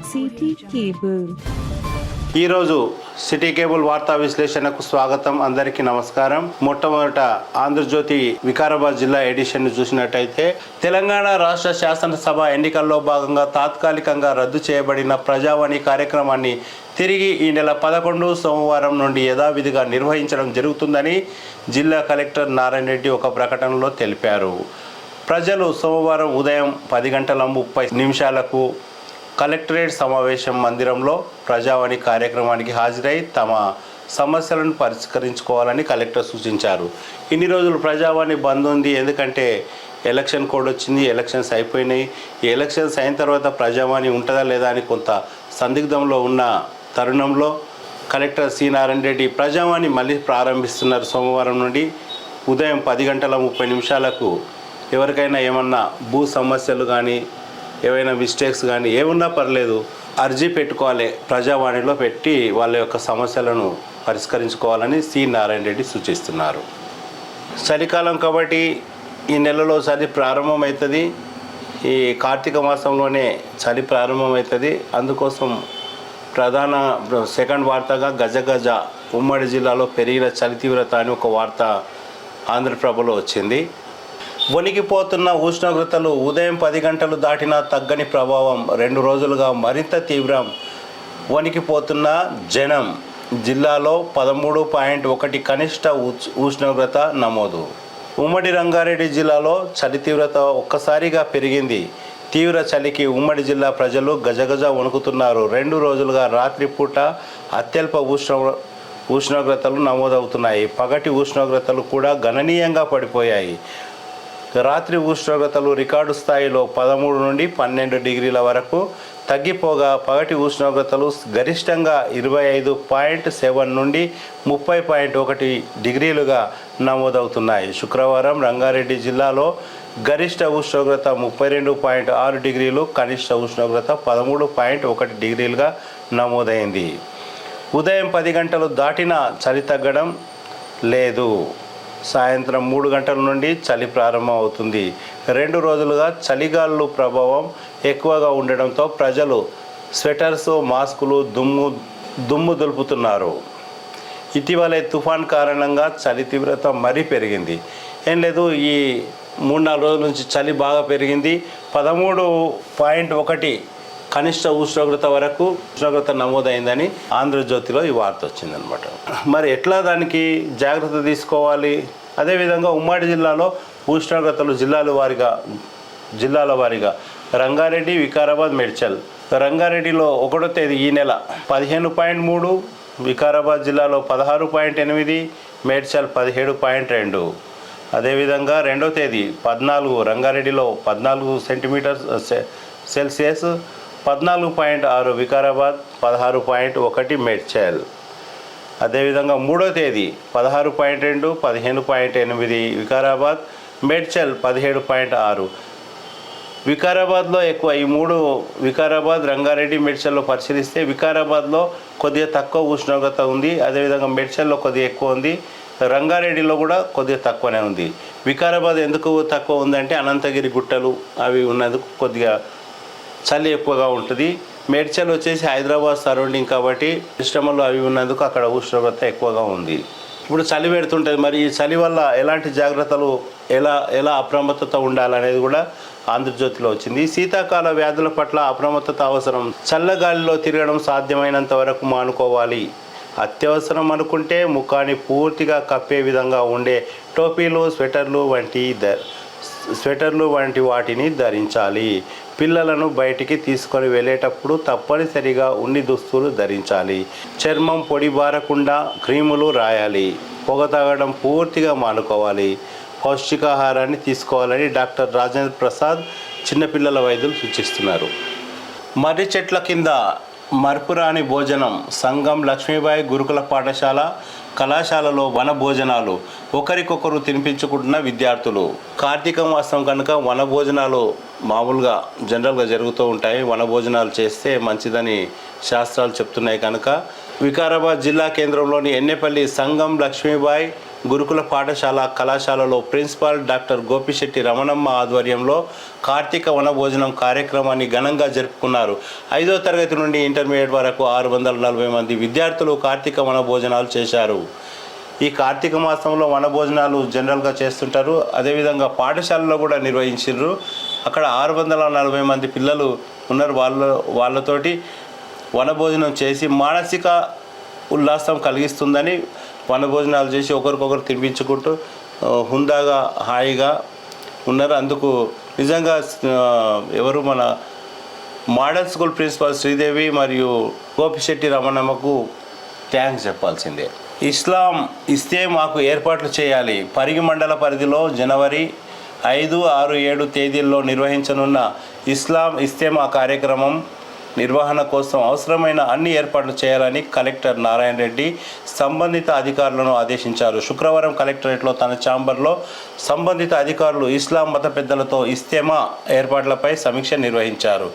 City cable. ఈరోజు city cable వార్తా విశ్లేషణకు స్వాగతం. అందరికీ నమస్కారం. మొట్టమొదట ఆంధ్రజ్యోతి వికారాబాద్ జిల్లా ఎడిషన్ చూసినట్టయితే, తెలంగాణ రాష్ట్ర శాసనసభ ఎన్నికల్లో భాగంగా తాత్కాలికంగా రద్దు చేయబడిన ప్రజావాణి కార్యక్రమాన్ని తిరిగి ఈ నెల 11 సోమవారం నుండి యథావిధిగా నిర్వహించడం జరుగుతుందని జిల్లా కలెక్టర్ నారాయణ రెడ్డి ఒక ప్రకటనలో తెలిపారు. ప్రజలు సోమవారం ఉదయం 10:30 కలెక్టరేట్ సమావేశం మందిరంలో ప్రజావాణి కార్యక్రమానికి హాజరై తమ సమస్యలను పరిష్కరించుకోవాలని కలెక్టర్ సూచించారు. ఇన్ని రోజులు ప్రజావాణి బంద్ ఉంది, ఎందుకంటే ఎలక్షన్ కోడ్ వచ్చింది, ఎలక్షన్స్ అయిపోయినాయి. ఈ ఎలక్షన్స్ అయిన తర్వాత ప్రజావాణి ఉంటుందా లేదా అని కొంత సందిగ్ధంలో ఉన్న తరుణంలో కలెక్టర్ సి నారాయణ రెడ్డి ప్రజావాణి మళ్ళీ ప్రారంభిస్తున్నారు. సోమవారం నుండి ఉదయం 10:30 ఎవరికైనా ఏమన్నా భూ సమస్యలు కానీ ఏవైనా మిస్టేక్స్ కానీ ఏమున్నా పర్లేదు, అర్జీ పెట్టుకోవాలి, ప్రజావాణిలో పెట్టి వాళ్ళ యొక్క సమస్యలను పరిష్కరించుకోవాలని సి నారాయణ రెడ్డి సూచిస్తున్నారు. చలికాలం కాబట్టి ఈ నెలలో చలి ప్రారంభమవుతుంది. ఈ కార్తీక మాసంలోనే చలి ప్రారంభమవుతుంది. అందుకోసం ప్రధాన సెకండ్ వార్తగా గజ ఉమ్మడి జిల్లాలో పెరిగిన చలి తీవ్రత అని ఒక వార్త ఆంధ్రప్రభలో వచ్చింది. వణికిపోతున్న ఉష్ణోగ్రతలు ఉదయం 10 గంటలు దాటినా తగ్గని ప్రభావం 2 రోజులుగా మరింత తీవ్రం. వణికిపోతున్న జనం. జిల్లాలో 13.1 కనిష్ట ఉష్ణోగ్రత నమోదు. ఉమ్మడి రంగారెడ్డి జిల్లాలో చలి తీవ్రత ఒక్కసారిగా పెరిగింది. తీవ్ర చలికి ఉమ్మడి జిల్లా ప్రజలు గజగజ వణుకుతున్నారు. 2 రోజులుగా రాత్రిపూట అత్యల్ప ఉష్ణోగ్రతలు నమోదవుతున్నాయి. పగటి ఉష్ణోగ్రతలు కూడా గణనీయంగా పడిపోయాయి. రాత్రి ఉష్ణోగ్రతలు రికార్డు స్థాయిలో 13 నుండి 12 డిగ్రీల వరకు తగ్గిపోగా పగటి ఉష్ణోగ్రతలు గరిష్టంగా 25.7 నుండి 30.1 డిగ్రీలుగా నమోదవుతున్నాయి. శుక్రవారం రంగారెడ్డి జిల్లాలో గరిష్ట ఉష్ణోగ్రత 32.6 డిగ్రీలు, కనిష్ట ఉష్ణోగ్రత 13.1 డిగ్రీలుగా నమోదైంది. ఉదయం 10 గంటలు దాటినా చలి తగ్గడం లేదు. సాయంత్రం 3 గంటల నుండి చలి ప్రారంభం అవుతుంది. 2 రోజులుగా చలిగాలుల ప్రభావం ఎక్కువగా ఉండడంతో ప్రజలు స్వెటర్స్, మాస్కులు దుమ్ము దులుపుతున్నారు. ఇటీవలే తుఫాన్ కారణంగా చలి తీవ్రత మరీ పెరిగింది. ఏం లేదు, ఈ 3-4 రోజుల నుంచి చలి బాగా పెరిగింది. 13.1 కనిష్ట ఉష్ణోగ్రత వరకు ఉష్ణోగ్రత నమోదైందని ఆంధ్రజ్యోతిలో ఈ వార్త వచ్చిందనమాట. మరి ఎట్లా దానికి జాగ్రత్త తీసుకోవాలి? అదేవిధంగా ఉమ్మడి జిల్లాలో ఉష్ణోగ్రతలు జిల్లాల వారీగా రంగారెడ్డి, వికారాబాద్, మేడ్చల్. రంగారెడ్డిలో 1వ తేదీ ఈ నెల 15.3, వికారాబాద్ జిల్లాలో 16.8, మేడ్చల్ 17.2. అదేవిధంగా 2వ తేదీ 14 రంగారెడ్డిలో 14 సెంటీమీటర్ సెల్సియస్, 14.6 వికారాబాద్, 16.1 మేడ్చల్. అదేవిధంగా 3వ తేదీ 16.2, 15.8 వికారాబాద్, మేడ్చల్ 17.6. వికారాబాద్లో ఎక్కువ. ఈ 3 వికారాబాద్, రంగారెడ్డి, మేడ్చల్లో పరిశీలిస్తే వికారాబాద్లో కొద్దిగా తక్కువ ఉష్ణోగ్రత ఉంది. అదేవిధంగా మేడ్చల్లో కొద్దిగా ఎక్కువ ఉంది. రంగారెడ్డిలో కూడా కొద్దిగా తక్కువనే ఉంది. వికారాబాద్ ఎందుకు తక్కువ ఉందంటే అనంతగిరి గుట్టలు అవి ఉన్నందుకు కొద్దిగా చలి ఎక్కువగా ఉంటుంది. మేడ్చల్ వచ్చేసి హైదరాబాద్ సరౌండింగ్ కాబట్టి పరిశ్రమలు అవి ఉన్నందుకు అక్కడ ఉష్ణోగ్రత ఎక్కువగా ఉంది. ఇప్పుడు చలి పెడుతుంటుంది. మరి ఈ చలి వల్ల ఎలాంటి జాగ్రత్తలు, ఎలా అప్రమత్తత ఉండాలనేది కూడా ఆంధ్రజ్యోతిలో వచ్చింది. శీతాకాల వ్యాధుల పట్ల అప్రమత్తత అవసరం. చల్లగాలిలో తిరగడం సాధ్యమైనంత వరకు మానుకోవాలి. అత్యవసరం అనుకుంటే ముఖాన్ని పూర్తిగా కప్పే విధంగా ఉండే టోపీలు, స్వెటర్లు వంటి వాటిని ధరించాలి. పిల్లలను బయటికి తీసుకొని వెళ్ళేటప్పుడు తప్పనిసరిగా ఉన్ని దుస్తులు ధరించాలి. చర్మం పొడి బారకుండా క్రీములు రాయాలి. పొగ తాగడం పూర్తిగా మానుకోవాలి. పౌష్టికాహారాన్ని తీసుకోవాలని డాక్టర్ రాజేంద్ర ప్రసాద్ చిన్నపిల్లల వైద్యులు సూచిస్తున్నారు. మర్రి చెట్ల కింద మర్పురాని భోజనం. సంఘం లక్ష్మీబాయి గురుకుల పాఠశాల కళాశాలలో వన భోజనాలు. ఒకరికొకరు తినిపించుకుంటున్న విద్యార్థులు. కార్తీక మాసం కనుక వన భోజనాలు మామూలుగా జనరల్గా జరుగుతూ ఉంటాయి. వన భోజనాలు చేస్తే మంచిదని శాస్త్రాలు చెప్తున్నాయి కనుక వికారాబాద్ జిల్లా కేంద్రంలోని ఎన్నెపల్లి సంఘం లక్ష్మీబాయి గురుకుల పాఠశాల కళాశాలలో ప్రిన్సిపాల్ డాక్టర్ గోపిశెట్టి రమణమ్మ ఆధ్వర్యంలో కార్తీక వనభోజనం కార్యక్రమాన్ని ఘనంగా జరుపుకున్నారు. 5వ తరగతి నుండి ఇంటర్మీడియట్ వరకు 640 మంది విద్యార్థులు కార్తీక వనభోజనాలు చేశారు. ఈ కార్తీక మాసంలో వనభోజనాలు జనరల్గా చేస్తుంటారు. అదేవిధంగా పాఠశాలలో కూడా నిర్వహించారు. అక్కడ 640 మంది పిల్లలు ఉన్నారు. వాళ్ళతోటి వనభోజనం చేసి మానసిక ఉల్లాసం కలిగిస్తుందని వనభోజనాలు చేసి ఒకరికొకరు తినిపించుకుంటూ హుందాగా హాయిగా ఉన్నారు. అందుకు నిజంగా ఎవరు మన మోడల్ స్కూల్ ప్రిన్సిపాల్ శ్రీదేవి మరియు గోపిశెట్టి రమణమ్మకు థ్యాంక్స్ చెప్పాల్సిందే. ఇస్లాం ఇస్తే మాకు ఏర్పాట్లు చేయాలి. పరిగి మండల పరిధిలో జనవరి 5, 6, 7 తేదీల్లో నిర్వహించనున్న ఇస్లాం ఇస్తేమా కార్యక్రమం నిర్వహణ కోసం అవసరమైన అన్ని ఏర్పాట్లు చేయాలని కలెక్టర్ నారాయణ రెడ్డి సంబంధిత అధికారులను ఆదేశించారు. శుక్రవారం కలెక్టరేట్లో తన ఛాంబర్లో సంబంధిత అధికారులు ఇస్లాం మత పెద్దలతో ఇస్తేమా ఏర్పాట్లపై సమీక్ష నిర్వహించారు.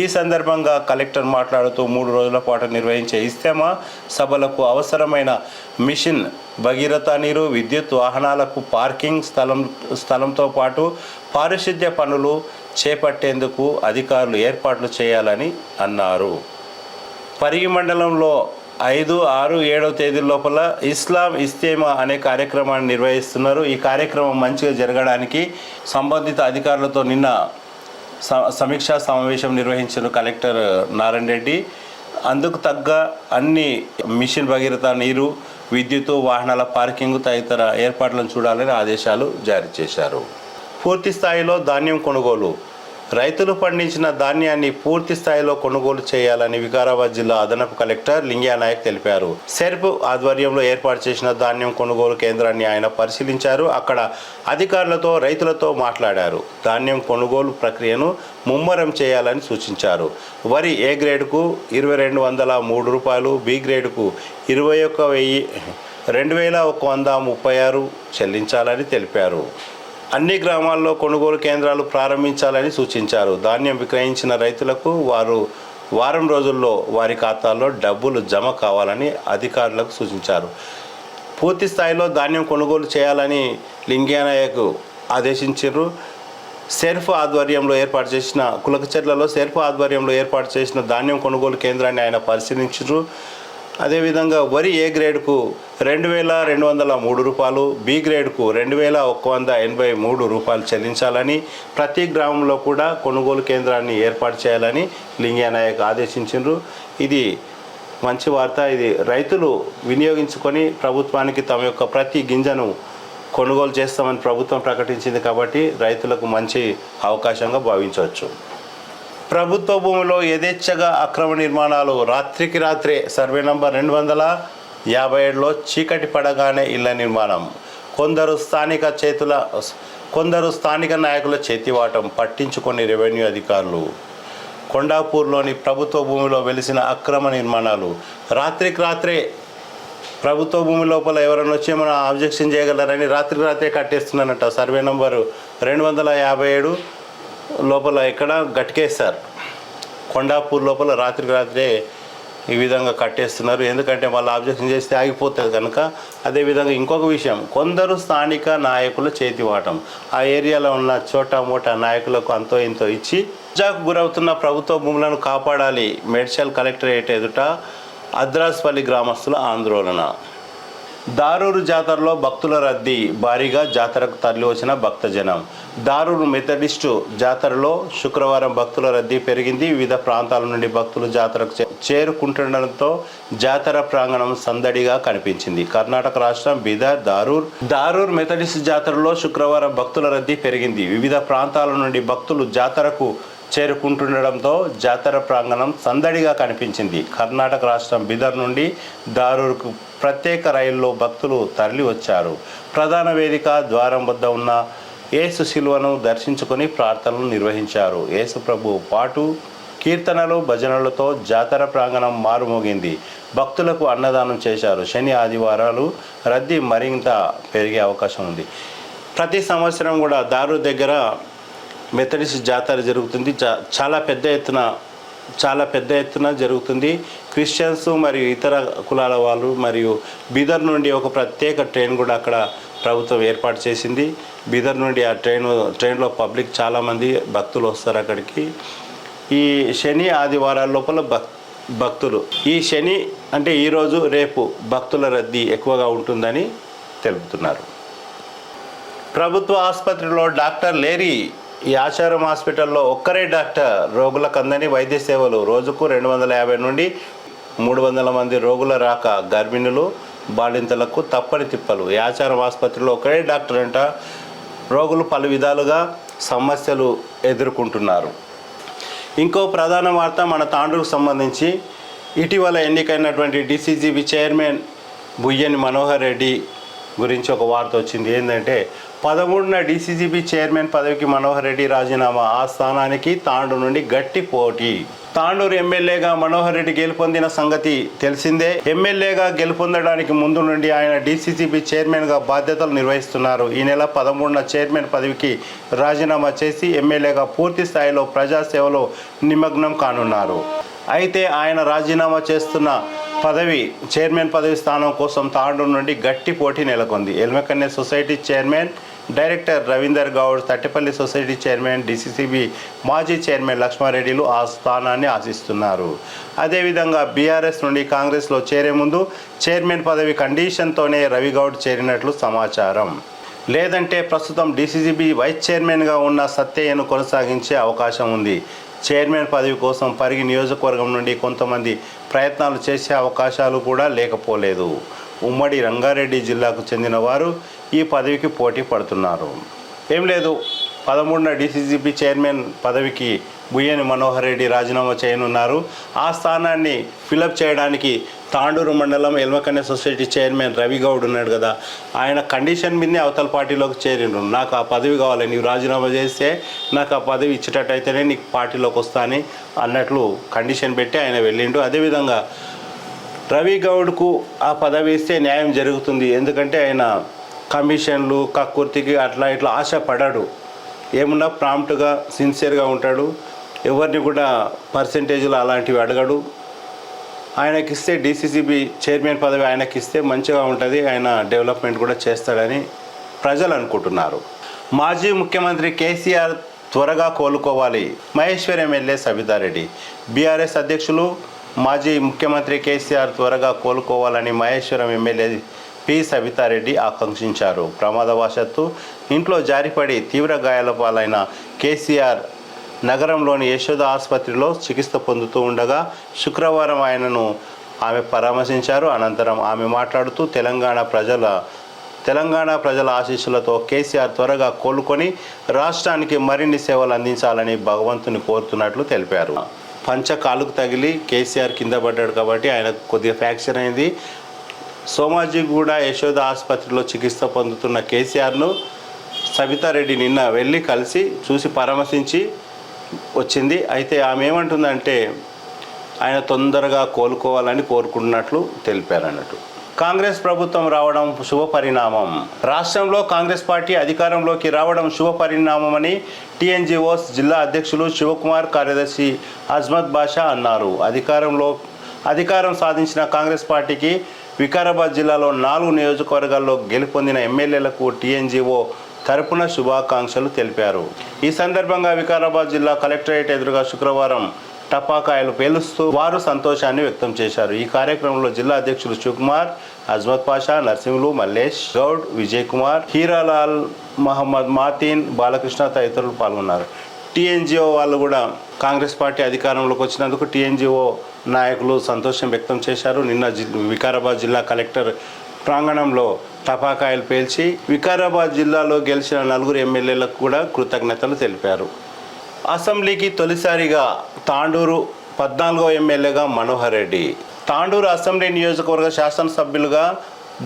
ఈ సందర్భంగా కలెక్టర్ మాట్లాడుతూ 3 రోజుల పాటు నిర్వహించే ఇస్తేమా సభలకు అవసరమైన మిషన్ భగీరథ నీరు, విద్యుత్, వాహనాలకు పార్కింగ్ స్థలంతో పాటు పారిశుద్ధ్య పనులు చేపట్టేందుకు అధికారులు ఏర్పాట్లు చేయాలని అన్నారు. పరిగి మండలంలో 5, 6, 7 తేదీల లోపల ఇస్లాం ఇస్తేమా అనే కార్యక్రమాన్ని నిర్వహిస్తున్నారు. ఈ కార్యక్రమం మంచిగా జరగడానికి సంబంధిత అధికారులతో నిన్న సమీక్షా సమావేశం నిర్వహించిన కలెక్టర్ నారాయణ రెడ్డి అందుకు తగ్గ అన్ని మిషన్ భగీరథ నీరు, విద్యుత్, వాహనాల పార్కింగ్ తదితర ఏర్పాట్లను చూడాలని ఆదేశాలు జారీ చేశారు. పూర్తి స్థాయిలో ధాన్యం కొనుగోలు. రైతులు పండించిన ధాన్యాన్ని పూర్తి స్థాయిలో కొనుగోలు చేయాలని వికారాబాద్ జిల్లా అదనపు కలెక్టర్ లింగియా నాయక్ తెలిపారు. సెర్ప్ ఆధ్వర్యంలో ఏర్పాటు చేసిన ధాన్యం కొనుగోలు కేంద్రాన్ని ఆయన పరిశీలించారు. అక్కడ అధికారులతో, రైతులతో మాట్లాడారు. ధాన్యం కొనుగోలు ప్రక్రియను ముమ్మరం చేయాలని సూచించారు. వరి ఏ గ్రేడ్కు 2203 రూపాయలు, బి గ్రేడ్కు 21,136 చెల్లించాలని తెలిపారు. అన్ని గ్రామాల్లో కొనుగోలు కేంద్రాలు ప్రారంభించాలని సూచించారు. ధాన్యం విక్రయించిన రైతులకు వారం రోజుల్లో వారి ఖాతాల్లో డబ్బులు జమ కావాలని అధికారులకు సూచించారు. పూర్తి స్థాయిలో ధాన్యం కొనుగోలు చేయాలని లింగియా నాయక్ ఆదేశించారు. సెర్ఫ్ ఆధ్వర్యంలో ఏర్పాటు చేసిన కులకచెర్లలో ఆధ్వర్యంలో ఏర్పాటు చేసిన ధాన్యం కొనుగోలు కేంద్రాన్ని ఆయన పరిశీలించారు. అదేవిధంగా వరి ఏ గ్రేడ్కు 2203 రూపాయలు, బి గ్రేడ్కు 2183 రూపాయలు చెల్లించాలని, ప్రతి గ్రామంలో కూడా కొనుగోలు కేంద్రాన్ని ఏర్పాటు చేయాలని లింగియా నాయక్ ఆదేశించారు. ఇది మంచి వార్త. ఇది రైతులు వినియోగించుకొని ప్రభుత్వానికి తమ యొక్క ప్రతి గింజను కొనుగోలు చేస్తామని ప్రభుత్వం ప్రకటించింది కాబట్టి రైతులకు మంచి అవకాశంగా భావించవచ్చు. ప్రభుత్వ భూమిలో యథేచ్ఛగా అక్రమ నిర్మాణాలు. రాత్రికి రాత్రే సర్వే నంబర్ 257లో చీకటి పడగానే ఇళ్ల నిర్మాణం. కొందరు స్థానిక నాయకుల చేతివాటం పట్టించుకొని రెవెన్యూ అధికారులు. కొండాపూర్లోని ప్రభుత్వ భూమిలో వెలిసిన అక్రమ నిర్మాణాలు. రాత్రికి రాత్రే ప్రభుత్వ భూమి లోపల ఎవరైనా వచ్చి మనం ఆబ్జెక్షన్ చేయగలరని రాత్రికి రాత్రే కట్టేస్తున్నారంట. సర్వే నంబరు 257 లోపల ఇక్కడ గట్కేశారు. కొండాపూర్ లోపల రాత్రికి రాత్రే ఈ విధంగా కట్టేస్తున్నారు. ఎందుకంటే వాళ్ళు ఆబ్జెక్షన్ చేస్తే ఆగిపోతుంది కనుక. అదేవిధంగా ఇంకొక విషయం, కొందరు స్థానిక నాయకుల చేతివాటం. ఆ ఏరియాలో ఉన్న చోటా మోటా నాయకులకు అంతో ఇంతో ఇచ్చి జాకు గురవుతున్న ప్రభుత్వ భూములను కాపాడాలి. మేడ్చల్ కలెక్టరేట్ ఎదుట అద్రాస్పల్లి గ్రామస్తుల ఆందోళన. దారూరు జాతరలో భక్తుల రద్దీ. భారీగా జాతరకు తరలివచ్చిన భక్తజనం. దారూరు మెథడిస్టు జాతరలో శుక్రవారం భక్తుల రద్దీ పెరిగింది. వివిధ ప్రాంతాల నుండి భక్తులు జాతరకు చేరుకుంటుండడంతో జాతర ప్రాంగణం సందడిగా కనిపించింది. కర్ణాటక రాష్ట్రం బీదర్ దారూర్ మెథడిస్ట్ జాతరలో శుక్రవారం భక్తుల రద్దీ పెరిగింది. వివిధ ప్రాంతాల నుండి భక్తులు జాతరకు చేరుకుంటుండడంతో జాతర ప్రాంగణం సందడిగా కనిపించింది. కర్ణాటక రాష్ట్రం బీదర్ నుండి దారూర్కు ప్రత్యేక రైల్లో భక్తులు తరలి వచ్చారు. ప్రధాన వేదిక ద్వారం వద్ద ఉన్న యేసు శిలువను దర్శించుకొని ప్రార్థనలు నిర్వహించారు. యేసు ప్రభు పాటు కీర్తనలు, భజనలతో జాతర ప్రాంగణం మారుమోగింది. భక్తులకు అన్నదానం చేశారు. శని, ఆదివారాలు రద్దీ మరింత పెరిగే అవకాశం ఉంది. ప్రతి సంవత్సరం కూడా దారూర్ దగ్గర మెథడిస్ట్ జాతర జరుగుతుంది. చాలా పెద్ద ఎత్తున చాలా పెద్ద ఎత్తున జరుగుతుంది. క్రిస్టియన్స్ మరియు ఇతర కులాల వాళ్ళు మరియు బీదర్ నుండి ఒక ప్రత్యేక ట్రైన్ కూడా అక్కడ ప్రభుత్వం ఏర్పాటు చేసింది. బీదర్ నుండి ఆ ట్రైన్లో పబ్లిక్ చాలామంది భక్తులు వస్తారు అక్కడికి. ఈ శని ఆదివారాల లోపల భక్తులు ఈ శని అంటే ఈరోజు రేపు భక్తుల రద్దీ ఎక్కువగా ఉంటుందని తెలుపుతున్నారు. ప్రభుత్వ ఆసుపత్రిలో డాక్టర్ లేరి. ఈ ఆచారం హాస్పిటల్లో ఒక్కరే డాక్టర్. రోగులకు అందని వైద్య సేవలు. రోజుకు 250 నుండి 300 మంది రోగుల రాక. గర్భిణులు బాలింతలకు తప్పని తిప్పలు. ఈ ఆచారం ఆసుపత్రిలో ఒక్కరే డాక్టర్ అంట. రోగులు పలు విధాలుగా సమస్యలు ఎదుర్కొంటున్నారు. ఇంకో ప్రధాన వార్త మన తాండూరుకు సంబంధించి ఇటీవల ఎన్నికైనటువంటి డిసిసిబి చైర్మన్ బుయ్యని మనోహర్ రెడ్డి గురించి ఒక వార్త వచ్చింది. ఏంటంటే 13న డిసిసిబి చైర్మన్ పదవికి మనోహర్ రెడ్డి రాజీనామా. ఆ స్థానానికి తాండూరు నుండి గట్టి పోటీ. తాండూరు ఎమ్మెల్యేగా మనోహర్ రెడ్డి గెలుపొందిన సంగతి తెలిసిందే. ఎమ్మెల్యేగా గెలుపొందడానికి ముందు నుండి ఆయన డిసిసిబి చైర్మన్గా బాధ్యతలు నిర్వహిస్తున్నారు. ఈ నెల 13న చైర్మన్ పదవికి రాజీనామా చేసి ఎమ్మెల్యేగా పూర్తి స్థాయిలో ప్రజాసేవలో నిమగ్నం కానున్నారు. అయితే ఆయన రాజీనామా చేస్తున్న చైర్మన్ పదవి స్థానం కోసం తాండూరు నుండి గట్టి పోటీ నెలకొంది. Elmakanya society chairman director Ravinder Goud, Tattepalli society chairman, DCCB మాజీ చైర్మన్ లక్ష్మారెడ్డిలు ఆ స్థానాన్ని ఆశిస్తున్నారు. అదేవిధంగా బీఆర్ఎస్ నుండి కాంగ్రెస్లో చేరే ముందు చైర్మన్ పదవి కండిషన్తోనే రవిగౌడ్ చేరినట్లు సమాచారం. లేదంటే ప్రస్తుతం డిసిసిబి వైస్ చైర్మన్గా ఉన్న సత్యయ్యను కొనసాగించే అవకాశం ఉంది. చైర్మన్ పదవి కోసం పరిగి నియోజకవర్గం నుండి కొంతమంది ప్రయత్నాలు చేసే అవకాశాలు కూడా లేకపోలేదు. ఉమ్మడి రంగారెడ్డి జిల్లాకు చెందిన వారు ఈ పదవికి పోటీ పడుతున్నారు. ఏం లేదు, 13న డిసిసిబి చైర్మన్ పదవికి బుయ్యని మనోహర్ రెడ్డి రాజీనామా చేయనున్నారు. ఆ స్థానాన్ని ఫిలప్ చేయడానికి తాండూరు మండలం ఎల్మకన్య సొసైటీ చైర్మన్ రవిగౌడ్ ఉన్నాడు కదా, ఆయన కండిషన్ మీదనే అవతల పార్టీలోకి చేరిండు. నాకు ఆ పదవి కావాలి, నీవు రాజీనామా చేస్తే నాకు ఆ పదవి ఇచ్చేటట్టయితేనే నీకు పార్టీలోకి వస్తాని అన్నట్లు కండిషన్ పెట్టి ఆయన వెళ్ళిండు. అదేవిధంగా రవిగౌడ్కు ఆ పదవి ఇస్తే న్యాయం జరుగుతుంది. ఎందుకంటే ఆయన కమిషన్లు కక్కుర్తికి అట్లా ఇట్లా ఆశ పడాడు. ఏమున్నా ప్రాంప్ట్గా సిన్సియర్గా ఉంటాడు. ఎవరిని కూడా పర్సెంటేజ్లు అలాంటివి అడగడు. ఆయనకిస్తే డిసిసిబి చైర్మన్ పదవి ఆయనకిస్తే మంచిగా ఉంటుంది, ఆయన డెవలప్మెంట్ కూడా చేస్తాడని ప్రజలు అనుకుంటున్నారు. మాజీ ముఖ్యమంత్రి కేసీఆర్ త్వరగా కోలుకోవాలి. మహేశ్వర్ ఎమ్మెల్యే సబితారెడ్డి. బీఆర్ఎస్ అధ్యక్షులు మాజీ ముఖ్యమంత్రి కేసీఆర్ త్వరగా కోలుకోవాలని మహేశ్వరం ఎమ్మెల్యే పి సబితారెడ్డి ఆకాంక్షించారు. ప్రమాదవశాత్తు ఇంట్లో జారిపడి తీవ్ర గాయాల పాలైన కేసీఆర్ నగరంలోని యశోద ఆసుపత్రిలో చికిత్స పొందుతూ ఉండగా శుక్రవారం ఆయనను ఆమె పరామర్శించారు. అనంతరం ఆమె మాట్లాడుతూ తెలంగాణ ప్రజల ఆశీస్సులతో కేసీఆర్ త్వరగా కోలుకొని రాష్ట్రానికి మరిన్ని సేవలు అందించాలని భగవంతుని కోరుతున్నట్లు తెలిపారు. పంచ కాలుకు తగిలి కేసీఆర్ కింద పడ్డాడు కాబట్టి ఆయన కొద్దిగా ఫ్రాక్చర్ అయింది. సోమాజిగూడ యశోద ఆసుపత్రిలో చికిత్స పొందుతున్న కేసీఆర్ను సబితారెడ్డి నిన్న వెళ్ళి కలిసి చూసి పరామర్శించి వచ్చింది. అయితే ఆమె ఏమంటుందంటే ఆయన తొందరగా కోలుకోవాలని కోరుకుంటున్నట్లు తెలిపారు అన్నట్టు. కాంగ్రెస్ ప్రభుత్వం రావడం శుభపరిణామం. రాష్ట్రంలో కాంగ్రెస్ పార్టీ అధికారంలోకి రావడం శుభపరిణామమని టీఎన్జీఓస్ జిల్లా అధ్యక్షులు శివకుమార్, కార్యదర్శి అజ్మత్ బాషా అన్నారు. అధికారం సాధించిన కాంగ్రెస్ పార్టీకి వికారాబాద్ జిల్లాలో 4 నియోజకవర్గాల్లో గెలుపొందిన ఎమ్మెల్యేలకు టీఎన్జీఓ తరపున శుభాకాంక్షలు తెలిపారు. ఈ సందర్భంగా వికారాబాద్ జిల్లా కలెక్టరేట్ ఎదురుగా శుక్రవారం టపాకాయలు పేలుస్తూ వారు సంతోషాన్ని వ్యక్తం చేశారు. ఈ కార్యక్రమంలో జిల్లా అధ్యక్షులు శివకుమార్, అజ్మత్ పాషా, నర్సింహులు, మల్లేష్ గౌడ్, విజయ్ కుమార్, హీరాలాల్, మహమ్మద్ మాతీన్, బాలకృష్ణ తదితరులు పాల్గొన్నారు. టీఎన్జీఓ వాళ్ళు కూడా కాంగ్రెస్ పార్టీ అధికారంలోకి వచ్చినందుకు టీఎన్జీఓ నాయకులు సంతోషం వ్యక్తం చేశారు. నిన్న వికారాబాద్ జిల్లా కలెక్టర్ ప్రాంగణంలో టపాకాయలు పేల్చి వికారాబాద్ జిల్లాలో గెలిచిన 4 ఎమ్మెల్యేలకు కూడా కృతజ్ఞతలు తెలిపారు. అసెంబ్లీకి తొలిసారిగా తాండూరు 14వ ఎమ్మెల్యేగా మనోహర్ రెడ్డి. తాండూరు అసెంబ్లీ నియోజకవర్గ శాసనసభ్యులుగా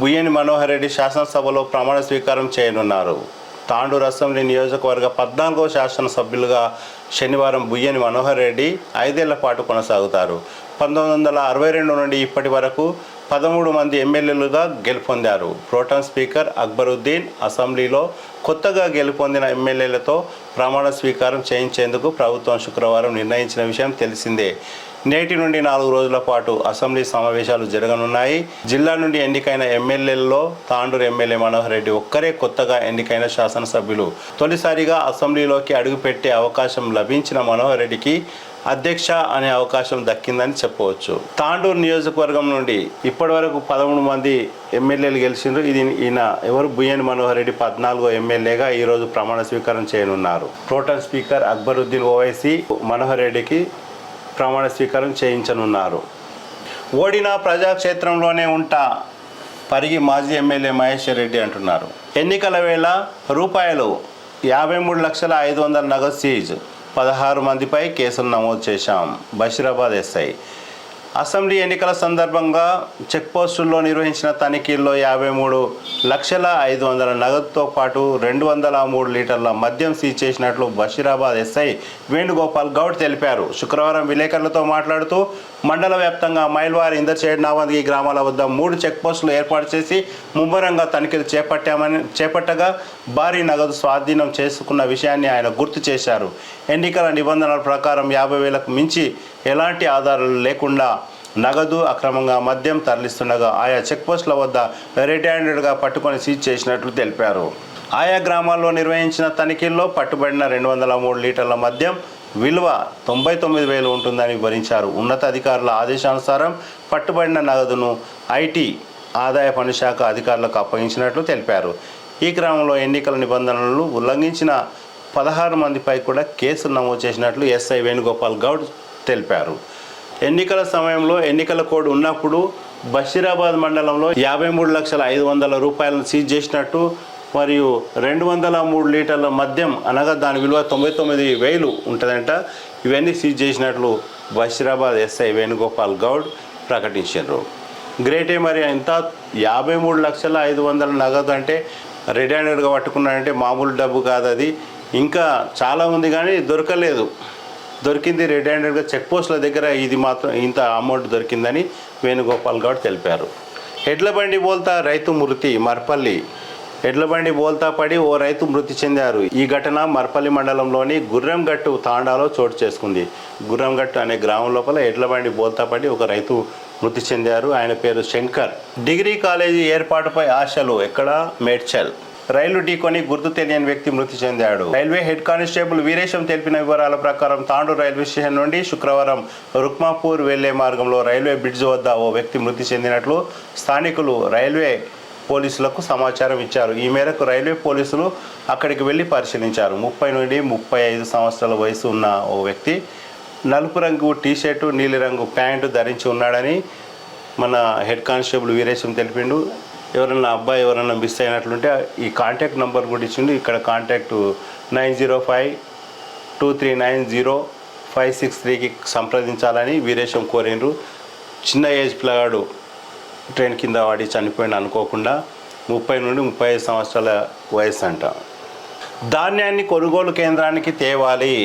బుయ్యని మనోహర్ రెడ్డి శాసనసభలో ప్రమాణ స్వీకారం చేయనున్నారు. తాండూరు అసెంబ్లీ నియోజకవర్గ 14వ శాసనసభ్యులుగా శనివారం బుయ్యని మనోహర్ రెడ్డి 5 ఏళ్ల పాటు కొనసాగుతారు. 1962 నుండి ఇప్పటి వరకు 13 మంది ఎమ్మెల్యేలుగా గెలుపొందారు. ప్రోటెం స్పీకర్ అక్బరుద్దీన్ అసెంబ్లీలో కొత్తగా గెలుపొందిన ఎమ్మెల్యేలతో ప్రమాణ స్వీకారం చేయించేందుకు ప్రభుత్వం శుక్రవారం నిర్ణయించిన విషయం తెలిసిందే. నేటి నుండి 4 రోజుల పాటు అసెంబ్లీ సమావేశాలు జరగనున్నాయి. జిల్లా నుండి ఎన్నికైన ఎమ్మెల్యేలలో తాండూరు ఎమ్మెల్యే మనోహర్ రెడ్డి ఒక్కరే కొత్తగా ఎన్నికైన శాసనసభ్యులు. తొలిసారిగా అసెంబ్లీలోకి అడుగుపెట్టే అవకాశం లభించిన మనోహర్ రెడ్డికి అధ్యక్ష అనే అవకాశం దక్కిందని చెప్పవచ్చు. తాండూరు నియోజకవర్గం నుండి ఇప్పటివరకు 13 మంది ఎమ్మెల్యేలు గెలిచిండ్రు. ఈయన ఎవరు బుయ్యని మనోహర్ రెడ్డి 14వ ఎమ్మెల్యేగా ఈరోజు ప్రమాణ స్వీకారం చేయనున్నారు. ప్రోటెం స్పీకర్ అక్బరుద్దీన్ ఓవైసీ మనోహర్ రెడ్డికి ప్రమాణ స్వీకారం చేయించనున్నారు. ఓడినా ప్రజాక్షేత్రంలోనే ఉంటా పరిగి మాజీ ఎమ్మెల్యే మహేశ్వర్ రెడ్డి అంటున్నారు. ఎన్నికల వేళ రూపాయలు 53,500,000 నగదు సీజ్, 16 మందిపై కేసులు నమోదు చేశాం. బషీరాబాద్ ఎస్ఐ. అసెంబ్లీ ఎన్నికల సందర్భంగా చెక్పోస్టుల్లో నిర్వహించిన తనిఖీల్లో 53,500,000 నగదుతో పాటు 203 లీటర్ల మద్యం సీజ్ చేసినట్లు బషీరాబాద్ ఎస్ఐ వేణుగోపాల్ గౌడ్ తెలిపారు. శుక్రవారం విలేకరులతో మాట్లాడుతూ మండల వ్యాప్తంగా మైల్వారి, ఇందర్చేడ్, నావంగి గ్రామాల వద్ద 3 చెక్పోస్టులు ఏర్పాటు చేసి ముమ్మరంగా తనిఖీలు చేపట్టగా భారీ నగదు స్వాధీనం చేసుకున్న విషయాన్ని ఆయన గుర్తు చేశారు. ఎన్నికల నిబంధనల ప్రకారం 50,000కు మించి ఎలాంటి ఆధారాలు లేకుండా నగదు, అక్రమంగా మద్యం తరలిస్తుండగా ఆయా చెక్పోస్టుల వద్ద రెడ్ హ్యాండెడ్గా పట్టుకొని సీజ్ చేసినట్లు తెలిపారు. ఆయా గ్రామాల్లో నిర్వహించిన తనిఖీల్లో పట్టుబడిన 203 లీటర్ల మద్యం విలువ 99,000 ఉంటుందని వివరించారు. ఉన్నతాధికారుల ఆదేశానుసారం పట్టుబడిన నగదును ఐటీ ఆదాయ పన్ను శాఖ అధికారులకు అప్పగించినట్లు తెలిపారు. ఈ క్రమంలో ఎన్నికల నిబంధనలను ఉల్లంఘించిన 16 మందిపై కూడా కేసులు నమోదు చేసినట్లు ఎస్ఐ వేణుగోపాల్ గౌడ్ తెలిపారు. ఎన్నికల సమయంలో ఎన్నికల కోడ్ ఉన్నప్పుడు బషీరాబాద్ మండలంలో 53,500,000 రూపాయలను సీజ్ చేసినట్టు మరియు 203 లీటర్ల మద్యం అనగా దాని విలువ 99,000 ఉంటుందంట. ఇవన్నీ సీజ్ చేసినట్లు బషీరాబాద్ ఎస్ఐ వేణుగోపాల్ గౌడ్ ప్రకటించారు. గ్రేటే. మరి ఎంత 53,500,000 నగదు అంటే రెడ్ హ్యాండెడ్గా పట్టుకున్నాడంటే మామూలు డబ్బు కాదు అది. ఇంకా చాలా ఉంది కానీ దొరకలేదు. దొరికింది రెడ్ హ్యాండెడ్గా చెక్ పోస్టుల దగ్గర ఇది మాత్రం ఇంత అమౌంట్ దొరికిందని వేణుగోపాల్ గౌడ్ తెలిపారు. ఎడ్లబండి బోల్తా రైతు మృతి. మర్పల్లి. ఎడ్లబండి బోల్తా పడి ఓ రైతు మృతి చెందారు. ఈ ఘటన మర్పల్లి మండలంలోని గుర్రంగట్టు తాండాలో చోటు చేసుకుంది. గుర్రంగట్టు అనే గ్రామం లోపల ఎడ్లబండి బోల్తా పడి ఒక రైతు మృతి చెందారు. ఆయన పేరు శంకర్. డిగ్రీ కాలేజీ ఏర్పాటుపై ఆశలు. ఎక్కడ? మేడ్చల్. రైలు ఢీకొని గుర్తు తెలియని వ్యక్తి మృతి చెందాడు. రైల్వే హెడ్ కానిస్టేబుల్ వీరేశం తెలిపిన వివరాల ప్రకారం తాండూరు రైల్వే స్టేషన్ నుండి శుక్రవారం రుక్మాపూర్ వెళ్లే మార్గంలో రైల్వే బ్రిడ్జ్ వద్ద ఓ వ్యక్తి మృతి చెందినట్లు స్థానికులు రైల్వే పోలీసులకు సమాచారం ఇచ్చారు. ఈ మేరకు రైల్వే పోలీసులు అక్కడికి వెళ్లి పరిశీలించారు. 30 నుండి 35 సంవత్సరాల వయసు ఉన్న ఓ వ్యక్తి నలుపు రంగు టీషర్టు, నీలిరంగు ప్యాంటు ధరించి ఉన్నాడని మన హెడ్ కానిస్టేబుల్ వీరేశం తెలిపిండు. ఎవరన్నా అబ్బాయి ఎవరన్నా మిస్ అయినట్లుంటే ఈ కాంటాక్ట్ నెంబర్ కూడా ఇచ్చిండు. ఇక్కడ కాంటాక్ట్ 9052390563కి సంప్రదించాలని వీరేశం కోరిండ్రు. చిన్న ఏజ్ పిల్లగాడు ట్రైన్ కింద వాడి చనిపోయింది అనుకోకుండా. 30 నుండి 35 సంవత్సరాల వయసు అంట. ధాన్యాన్ని కొనుగోలు కేంద్రానికి తేవాలి.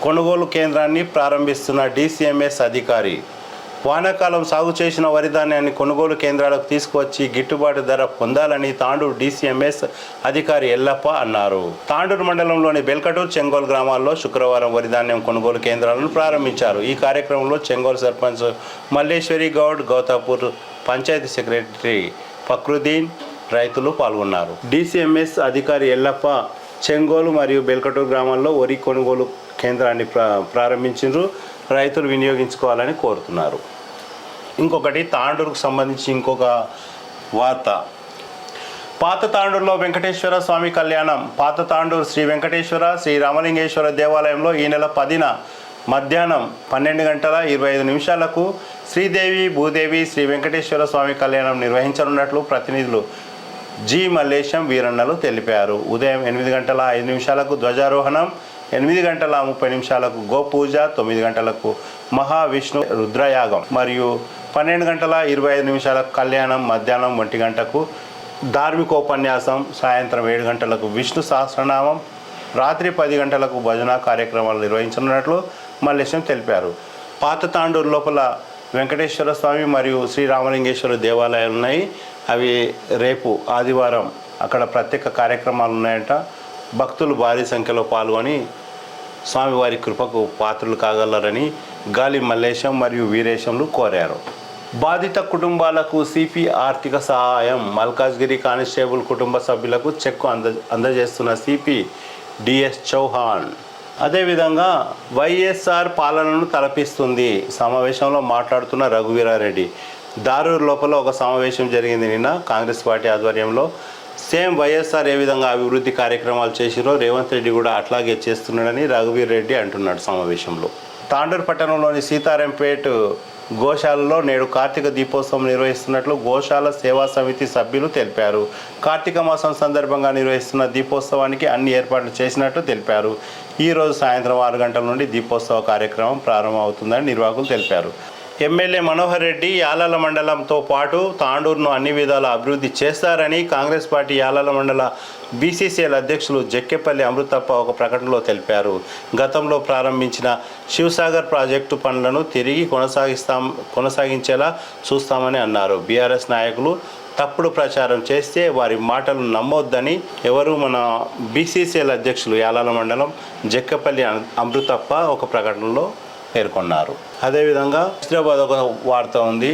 కొనుగోలు కేంద్రాన్ని ప్రారంభిస్తున్న DCMS అధికారి. వానాకాలం సాగు చేసిన వరి ధాన్యాన్ని కొనుగోలు కేంద్రాలకు తీసుకువచ్చి గిట్టుబాటు ధర పొందాలని తాండూరు DCMS అధికారి ఎల్లప్ప అన్నారు. తాండూరు మండలంలోని బెల్కటూరు, చెంగోల్ గ్రామాల్లో శుక్రవారం వరి ధాన్యం కొనుగోలు కేంద్రాలను ప్రారంభించారు. ఈ కార్యక్రమంలో చెంగోల్ సర్పంచ్ మల్లేశ్వరి గౌడ్, గౌతాపూర్ పంచాయతీ సెక్రటరీ ఫక్రుద్దీన్, రైతులు పాల్గొన్నారు. DCMS అధికారి ఎల్లప్ప చెంగోలు మరియు బెల్కటూరు గ్రామాల్లో వరి కొనుగోలు కేంద్రాన్ని ప్రారంభించారు. రైతులు వినియోగించుకోవాలని కోరుతున్నారు. ఇంకొకటి తాండూరుకు సంబంధించి ఇంకొక వార్త. పాత తాండూరులో వెంకటేశ్వర స్వామి కళ్యాణం. పాత తాండూరు శ్రీ వెంకటేశ్వర, శ్రీ రామలింగేశ్వర దేవాలయంలో ఈ నెల 10న మధ్యాహ్నం 12:25 శ్రీదేవి భూదేవి శ్రీ వెంకటేశ్వర స్వామి కళ్యాణం నిర్వహించనున్నట్లు ప్రతినిధులు జి మల్లేశం, వీరన్నలు తెలిపారు. ఉదయం 8:05 ధ్వజారోహణం, 8:30 గోపూజ, 9 మహావిష్ణు రుద్రయాగం మరియు 12:25 కళ్యాణం, మధ్యాహ్నం 1 ధార్మికోపన్యాసం, సాయంత్రం 7 విష్ణు సహస్రనామం, రాత్రి 10 భజన కార్యక్రమాలు నిర్వహించనున్నట్లు మల్లేశం తెలిపారు. పాత తాండూరు లోపల వెంకటేశ్వర స్వామి మరియు శ్రీ రామలింగేశ్వర దేవాలయాలు ఉన్నాయి. అవి రేపు ఆదివారం అక్కడ ప్రత్యేక కార్యక్రమాలు ఉన్నాయంట. భక్తులు భారీ సంఖ్యలో పాల్గొని స్వామివారి కృపకు పాత్రలు కాగలరని గాలి మల్లేశం మరియు వీరేశంలు కోరారు. బాధిత కుటుంబాలకు సిపి ఆర్థిక సహాయం. మల్కాజ్గిరి కానిస్టేబుల్ కుటుంబ సభ్యులకు చెక్కు అందజేస్తున్న సిపి డిఎస్ చౌహాన్. అదేవిధంగా వైఎస్ఆర్ పాలనను తలపిస్తుంది. సమావేశంలో మాట్లాడుతున్న రఘువీరారెడ్డి. దారూర్ లోపల ఒక సమావేశం జరిగింది నిన్న కాంగ్రెస్ పార్టీ ఆధ్వర్యంలో. సేమ్ వైఎస్ఆర్ ఏ విధంగా అభివృద్ధి కార్యక్రమాలు చేసిరో రేవంత్ రెడ్డి కూడా అట్లాగే చేస్తున్నాడని రఘువీర్ రెడ్డి అంటున్నాడు సమావేశంలో. తాండూరు పట్టణంలోని సీతారాంపేట్ గోశాలలో నేడు కార్తీక దీపోత్సవం నిర్వహిస్తున్నట్లు గోశాల సేవా సమితి సభ్యులు తెలిపారు. కార్తీక మాసం సందర్భంగా నిర్వహిస్తున్న దీపోత్సవానికి అన్ని ఏర్పాట్లు చేసినట్లు తెలిపారు. ఈరోజు సాయంత్రం 6 గంటల నుండి దీపోత్సవ కార్యక్రమం ప్రారంభమవుతుందని నిర్వాహకులు తెలిపారు. ఎమ్మెల్యే మనోహర్ రెడ్డి యాలాల మండలంతో పాటు తాండూరును అన్ని విధాల అభివృద్ధి చేస్తారని కాంగ్రెస్ పార్టీ యాలాల మండల బీసీసీఎల్ అధ్యక్షులు జక్కేపల్లి అమృతప్ప ఒక ప్రకటనలో తెలిపారు. గతంలో ప్రారంభించిన శివసాగర్ ప్రాజెక్టు పనులను తిరిగి కొనసాగించేలా చూస్తామని అన్నారు. బీఆర్ఎస్ నాయకులు తప్పుడు ప్రచారం చేస్తే వారి మాటలు నమ్మొద్దని మన బీసీసీఎల్ అధ్యక్షులు యాలాల మండలం జక్కేపల్లి అమృతప్ప ఒక ప్రకటనలో పేర్కొన్నారు. అదేవిధంగా హైదరాబాద్ ఒక వార్త ఉంది.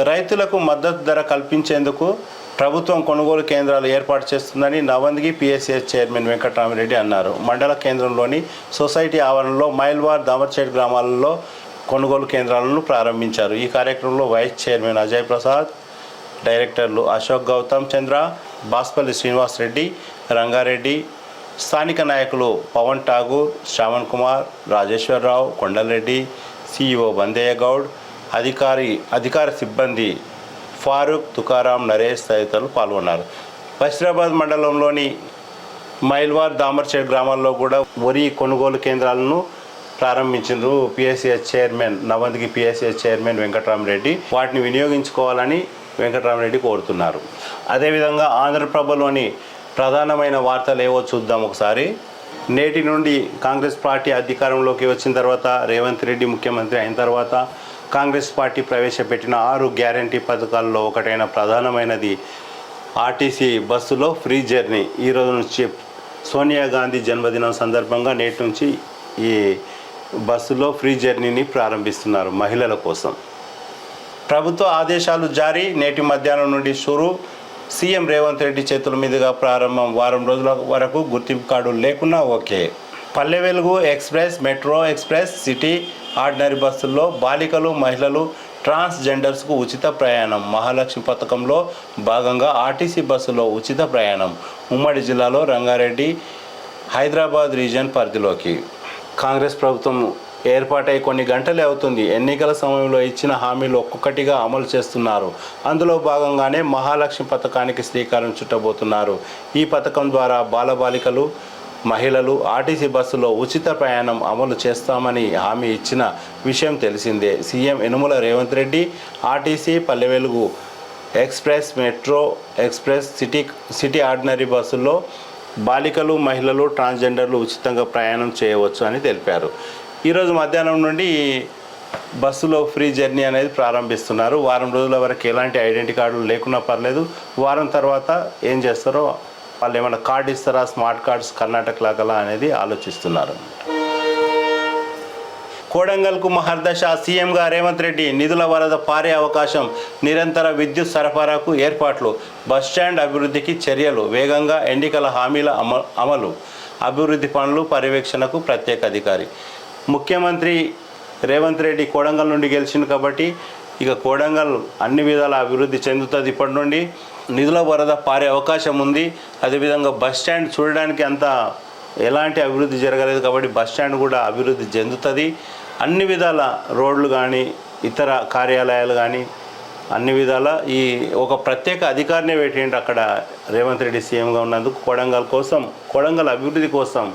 రైతులకు మద్దతు ధర కల్పించేందుకు ప్రభుత్వం కొనుగోలు కేంద్రాలు ఏర్పాటు చేస్తుందని నవందికి పిఎస్సిఎస్ చైర్మన్ వెంకటరామిరెడ్డి అన్నారు. మండల కేంద్రంలోని సొసైటీ ఆవరణలో మైల్వార్ దామర్చేట్ గ్రామాలలో కొనుగోలు కేంద్రాలను ప్రారంభించారు. ఈ కార్యక్రమంలో వైస్ చైర్మన్ అజయ్ ప్రసాద్, డైరెక్టర్లు అశోక్ గౌతమ్ చంద్ర, బాస్పల్లి శ్రీనివాస్ రెడ్డి, రంగారెడ్డి, స్థానిక నాయకులు పవన్ ఠాగూర్, శ్రావణ్ కుమార్, రాజేశ్వరరావు, కొండలరెడ్డి, సిఇఓ బందయ్య గౌడ్, అధికార సిబ్బంది ఫారూక్, తుకారాం, నరేష్ తదితరులు పాల్గొన్నారు. బషీరాబాద్ మండలంలోని మైల్వార్ దామర్చేట్ గ్రామాల్లో కూడా వరి కొనుగోలు కేంద్రాలను ప్రారంభించారు. పిఎస్సిఎస్ చైర్మన్ నవందికి పిఎస్సిఎస్ చైర్మన్ వెంకటరామరెడ్డి వాటిని వినియోగించుకోవాలని వెంకటరామరెడ్డి కోరుతున్నారు. అదేవిధంగా ఆంధ్రప్రభలోని ప్రధానమైన వార్తలు ఏవో చూద్దాం ఒకసారి. నేటి నుండి కాంగ్రెస్ పార్టీ అధికారంలోకి వచ్చిన తర్వాత, రేవంత్ రెడ్డి ముఖ్యమంత్రి అయిన తర్వాత కాంగ్రెస్ పార్టీ ప్రవేశపెట్టిన 6 గ్యారంటీ పథకాల్లో ఒకటైన ప్రధానమైనది ఆర్టీసీ బస్సులో ఫ్రీ జర్నీ. ఈరోజు నుంచి సోనియా గాంధీ జన్మదినం సందర్భంగా నేటి నుంచి ఈ బస్సులో ఫ్రీ జర్నీని ప్రారంభిస్తున్నారు మహిళల కోసం. ప్రభుత్వ ఆదేశాలు జారీ. నేటి మధ్యాహ్నం నుండి షురు. సీఎం రేవంత్ రెడ్డి చేతుల మీదుగా ప్రారంభం. వారం రోజుల వరకు గుర్తింపు కార్డు లేకున్నా okay. Palle Velugu express, metro express, city ordinary బస్సుల్లో బాలికలు, మహిళలు, ట్రాన్స్జెండర్స్కు ఉచిత ప్రయాణం. మహాలక్ష్మి పథకంలో భాగంగా ఆర్టీసీ బస్సులో ఉచిత ప్రయాణం. ఉమ్మడి జిల్లాలో రంగారెడ్డి, హైదరాబాద్ రీజియన్ పరిధిలోకి. కాంగ్రెస్ ప్రభుత్వం ఏర్పాటై కొన్ని గంటలే అవుతుంది. ఎన్నికల సమయంలో ఇచ్చిన హామీలు ఒక్కొక్కటిగా అమలు చేస్తున్నారు. అందులో భాగంగానే మహాలక్ష్మి పథకానికి శ్రీకారం చుట్టబోతున్నారు. ఈ పథకం ద్వారా బాలబాలికలు, మహిళలు ఆర్టీసీ బస్సులో ఉచిత ప్రయాణం అమలు చేస్తామని హామీ ఇచ్చిన విషయం తెలిసిందే. CM Yanamala Revanth Reddy RTC, Palle Velugu express, metro express, city ordinary బస్సుల్లో బాలికలు, మహిళలు, ట్రాన్స్జెండర్లు ఉచితంగా ప్రయాణం చేయవచ్చు అని తెలిపారు. ఈరోజు మధ్యాహ్నం నుండి బస్సులో ఫ్రీ జర్నీ అనేది ప్రారంభిస్తున్నారు. వారం రోజుల వరకు ఎలాంటి ఐడెంటిటీ కార్డులు లేకున్నా పర్లేదు. వారం తర్వాత ఏం చేస్తారో వాళ్ళు ఏమైనా కార్డు ఇస్తారా, స్మార్ట్ కార్డ్స్ కర్ణాటక లాగా అనేది ఆలోచిస్తున్నారు. కోడంగల్కు మహర్దశ. సీఎంగా రేవంత్ రెడ్డి. నిధుల వరద పారే అవకాశం. నిరంతర విద్యుత్ సరఫరాకు ఏర్పాట్లు. బస్టాండ్ అభివృద్ధికి చర్యలు. వేగంగా ఎన్నికల హామీల అమలు. అభివృద్ధి పనులు పర్యవేక్షణకు ప్రత్యేక అధికారి. ముఖ్యమంత్రి రేవంత్ రెడ్డి కోడంగల్ నుండి గెలిచింది కాబట్టి ఇక కోడంగల్ అన్ని విధాల అభివృద్ధి చెందుతుంది. ఇప్పటి నుండి నిధుల వరద పారే అవకాశం ఉంది. అదేవిధంగా బస్ స్టాండ్ చూడడానికి అంత ఎలాంటి అభివృద్ధి జరగలేదు కాబట్టి బస్ స్టాండ్ కూడా అభివృద్ధి చెందుతుంది. అన్ని విధాల రోడ్లు కానీ ఇతర కార్యాలయాలు కానీ అన్ని విధాల ఈ ఒక ప్రత్యేక అధికారిని పెట్టిండు అక్కడ రేవంత్ రెడ్డి సీఎంగా ఉన్నందుకు. కోడంగల్ అభివృద్ధి కోసం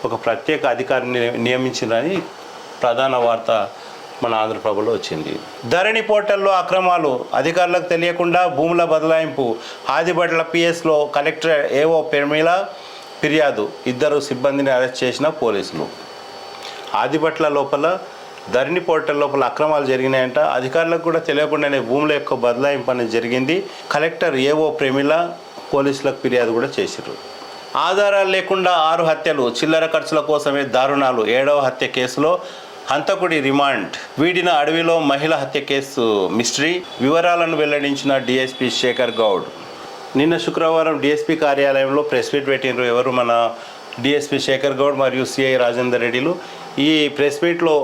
ఒక ప్రత్యేక అధికారిని నియమించిందని ప్రధాన వార్త మన ఆంధ్రప్రభలో వచ్చింది. ధరణి పోర్టల్లో అక్రమాలు. అధికారులకు తెలియకుండా భూముల బదలాయింపు. ఆదిబట్ల పిఎస్లో కలెక్టర్ ఏవో పెర్మిల ఫిర్యాదు. 2 సిబ్బందిని అరెస్ట్ చేసిన పోలీసులు. ఆదిబట్ల లోపల ధరణి పోర్టల్ లోపల అక్రమాలు జరిగినాయంట. అధికారులకు కూడా తెలియకుండానే భూముల యొక్క బదలాయింపు అనేది జరిగింది. కలెక్టర్ ఏవో ప్రేమిల పోలీసులకు ఫిర్యాదు కూడా చేశారు. ఆధారాలు లేకుండా 6 హత్యలు, చిల్లర ఖర్చుల కోసమే దారుణాలు. 7వ హత్య కేసులో హంతకుడి రిమాండ్. వీడిన అడవిలో మహిళ హత్య కేసు మిస్టరీ. వివరాలను వెల్లడించిన డిఎస్పీ శేఖర్ గౌడ్. నిన్న శుక్రవారం డిఎస్పీ కార్యాలయంలో ప్రెస్ మీట్ పెట్టినారు. ఎవరు? మన డిఎస్పీ శేఖర్ గౌడ్ మరియు సిఐ రాజేందర్ రెడ్డిలు. ఈ ప్రెస్ మీట్లో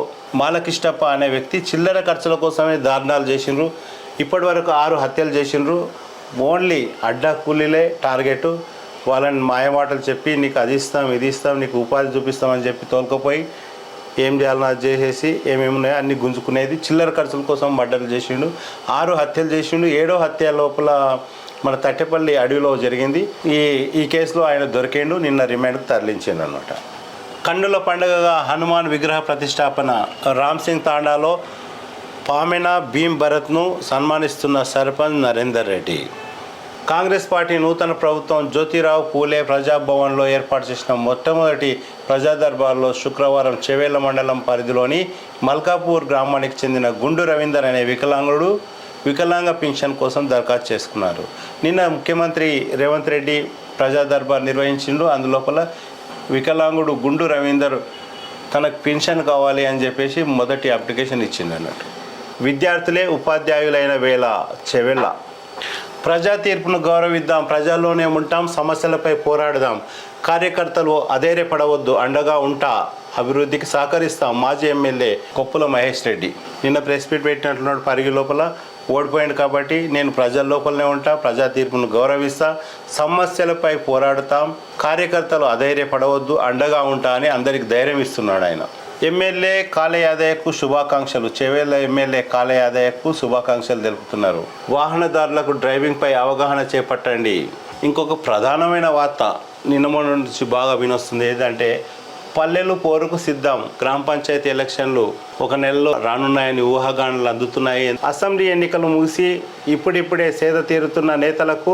మాలకిష్టప్ప అనే వ్యక్తి చిల్లర ఖర్చుల కోసమే దారుణాలు చేసిండ్రు. ఇప్పటి వరకు 6 హత్యలు చేసిండ్రు. ఓన్లీ అడ్డా కూలీలే టార్గెట్. వాళ్ళని మాయమాటలు చెప్పి నీకు అది ఇస్తాం, ఇది ఇస్తాం, నీకు ఉపాధి చూపిస్తామని చెప్పి తోలుకపోయి ఏం చేయాలన్నా అది చేసేసి ఏమేమి ఉన్నాయో అన్ని గుంజుకునేది. చిల్లర ఖర్చుల కోసం మర్డర్లు చేసిండు. 6 హత్యలు చేసిండు. 7వ హత్య లోపల మన తట్టెపల్లి అడవిలో జరిగింది. ఈ కేసులో ఆయన దొరికిండు. నిన్న రిమాండ్కు తరలించిండు అనమాట. కన్నుల పండుగగా హనుమాన్ విగ్రహ ప్రతిష్టాపన. రామ్ సింగ్ తాండాలో పామెనా భీమ్ భరత్ను సన్మానిస్తున్న సర్పంచ్ నరేందర్ రెడ్డి. కాంగ్రెస్ పార్టీ నూతన ప్రభుత్వం జ్యోతిరావు పూలే ప్రజాభవన్లో ఏర్పాటు చేసిన మొట్టమొదటి ప్రజా దర్బార్లో శుక్రవారం చెవేళ్ల మండలం పరిధిలోని మల్కాపూర్ గ్రామానికి చెందిన గుండు రవీందర్ అనే వికలాంగ పింఛన్ కోసం దరఖాస్తు చేసుకున్నారు. నిన్న ముఖ్యమంత్రి రేవంత్ రెడ్డి ప్రజా దర్బార్ నిర్వహించిండు. అందులోపల వికలాంగుడు గుండు రవీందర్ తనకు పింఛన్ కావాలి అని చెప్పేసి మొదటి అప్లికేషన్ ఇచ్చింది అన్నట్టు. విద్యార్థులే ఉపాధ్యాయులైన వేళ చెవెళ్ళ. ప్రజా తీర్పును గౌరవిద్దాం, ప్రజల్లోనే ఉంటాం, సమస్యలపై పోరాడదాం, కార్యకర్తలు అధైర్యపడవద్దు, అండగా ఉంటా, అభివృద్ధికి సహకరిస్తాం. మాజీ ఎమ్మెల్యే కొప్పుల మహేష్ రెడ్డి నిన్న ప్రెస్ మీట్ పెట్టినట్లున్నాడు. పరిగి లోపల ఓడిపోయింది కాబట్టి నేను ప్రజల లోపలనే ఉంటా, ప్రజా తీర్పును గౌరవిస్తా, సమస్యలపై పోరాడతాం, కార్యకర్తలు అధైర్యపడవద్దు, అండగా ఉంటా అని అందరికి ధైర్యం ఇస్తున్నాడు ఆయన. ఎమ్మెల్యే కాళ యాదయ్యకు శుభాకాంక్షలు. చెవేళ్ల ఎమ్మెల్యే కాళ యాదయ్యకు శుభాకాంక్షలు తెలుపుతున్నారు. వాహనదారులకు డ్రైవింగ్పై అవగాహన చేపట్టండి. ఇంకొక ప్రధానమైన వార్త నిన్న మొన్న నుంచి బాగా వినొస్తుంది. ఏంటంటే పల్లెలు పోరుకు సిద్ధం. గ్రామ పంచాయతీ ఎలక్షన్లు 1 నెలలో రానున్నాయని ఊహాగానాలు అందుతున్నాయి. అసెంబ్లీ ఎన్నికలు ముగిసి ఇప్పుడిప్పుడే సేద తీరుతున్న నేతలకు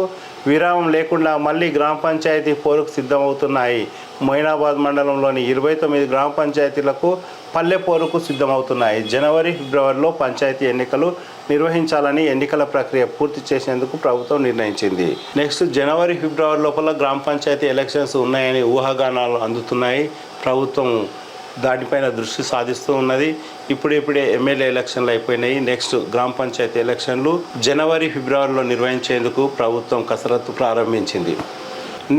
విరామం లేకుండా మళ్ళీ గ్రామ పంచాయతీ పోరుకు సిద్ధమవుతున్నాయి. మొయినాబాద్ మండలంలోని 29 గ్రామ పంచాయతీలకు పల్లె పోరుకు సిద్ధమవుతున్నాయి. జనవరి, ఫిబ్రవరిలో పంచాయతీ ఎన్నికలు నిర్వహించాలని ఎన్నికల ప్రక్రియ పూర్తి చేసేందుకు ప్రభుత్వం నిర్ణయించింది. నెక్స్ట్ జనవరి, ఫిబ్రవరి లోపల గ్రామ పంచాయతీ ఎలక్షన్స్ ఉన్నాయని ఊహాగానాలు అందుతున్నాయి. ప్రభుత్వం దానిపైన దృష్టి సాధిస్తూ ఉన్నది. ఇప్పుడే ఎమ్మెల్యే ఎలక్షన్లు అయిపోయినాయి. నెక్స్ట్ గ్రామ పంచాయతీ ఎలక్షన్లు జనవరి, ఫిబ్రవరిలో నిర్వహించేందుకు ప్రభుత్వం కసరత్తు ప్రారంభించింది.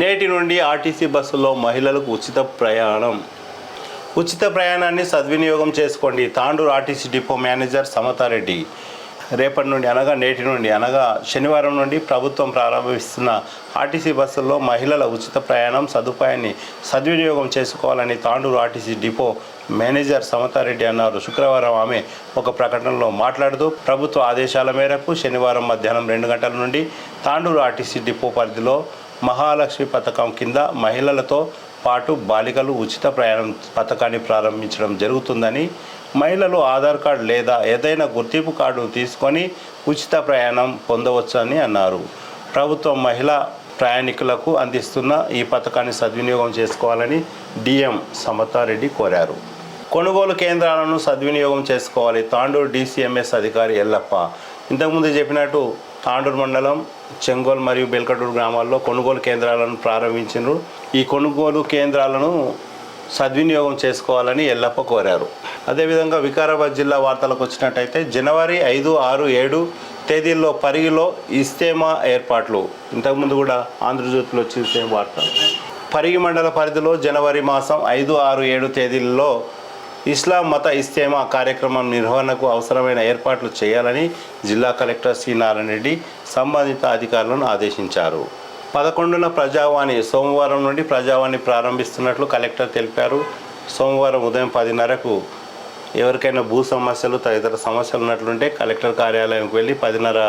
నేటి నుండి ఆర్టీసీ బస్సుల్లో మహిళలకు ఉచిత ప్రయాణం. ఉచిత ప్రయాణాన్ని సద్వినియోగం చేసుకోండి. Tandur RTC depot manager Samathareddy. రేపటి నుండి అనగా నేటి నుండి అనగా శనివారం నుండి ప్రభుత్వం ప్రారంభిస్తున్న ఆర్టీసీ బస్సుల్లో మహిళల ఉచిత ప్రయాణం సదుపాయాన్ని సద్వినియోగం చేసుకోవాలని తాండూరు ఆర్టీసీ డిపో మేనేజర్ సమతారెడ్డి అన్నారు. శుక్రవారం ఆమె ఒక ప్రకటనలో మాట్లాడుతూ ప్రభుత్వ ఆదేశాల మేరకు శనివారం మధ్యాహ్నం 2 గంటల నుండి తాండూరు ఆర్టీసీ డిపో పరిధిలో మహాలక్ష్మి పథకం కింద మహిళలతో పాటు బాలికలు ఉచిత ప్రయాణం పథకాన్ని ప్రారంభించడం జరుగుతుందని, మహిళలు ఆధార్ కార్డు లేదా ఏదైనా గుర్తింపు కార్డు తీసుకొని ఉచిత ప్రయాణం పొందవచ్చని అన్నారు. ప్రభుత్వం మహిళా ప్రయాణికులకు అందిస్తున్న ఈ పథకాన్ని సద్వినియోగం చేసుకోవాలని డిఎం సమతారెడ్డి కోరారు. కొనుగోలు కేంద్రాలను సద్వినియోగం చేసుకోవాలి. తాండూరు డిసిఎంఎస్ అధికారి ఎల్లప్ప. ఇంతకుముందు చెప్పినట్టు తాండూరు మండలం చెంగోల్ మరియు బెల్కటూరు గ్రామాల్లో కొనుగోలు కేంద్రాలను ప్రారంభించారు. ఈ కొనుగోలు కేంద్రాలను సద్వినియోగం చేసుకోవాలని ఎల్లప్ప కోరారు. అదేవిధంగా వికారాబాద్ జిల్లా వార్తలకు వచ్చినట్టయితే జనవరి 5, 6, 7 తేదీల్లో పరిగిలో ఇస్తేమా ఏర్పాట్లు. ఇంతకుముందు కూడా ఆంధ్రజ్యోతిలో వచ్చిన వార్త. పరిగి మండల పరిధిలో జనవరి మాసం 5, 6, 7 తేదీల్లో ఇస్లాం మత ఇస్తేమా కార్యక్రమం నిర్వహణకు అవసరమైన ఏర్పాట్లు చేయాలని జిల్లా కలెక్టర్ సి నారాయణ రెడ్డి సంబంధిత అధికారులను ఆదేశించారు. 11న ప్రజావాణి. సోమవారం నుండి ప్రజావాణి ప్రారంభిస్తున్నట్లు కలెక్టర్ తెలిపారు. సోమవారం ఉదయం 10:30కు ఎవరికైనా భూ సమస్యలు తదితర సమస్యలు ఉన్నట్లుంటే కలెక్టర్ కార్యాలయంకి వెళ్ళి 10:30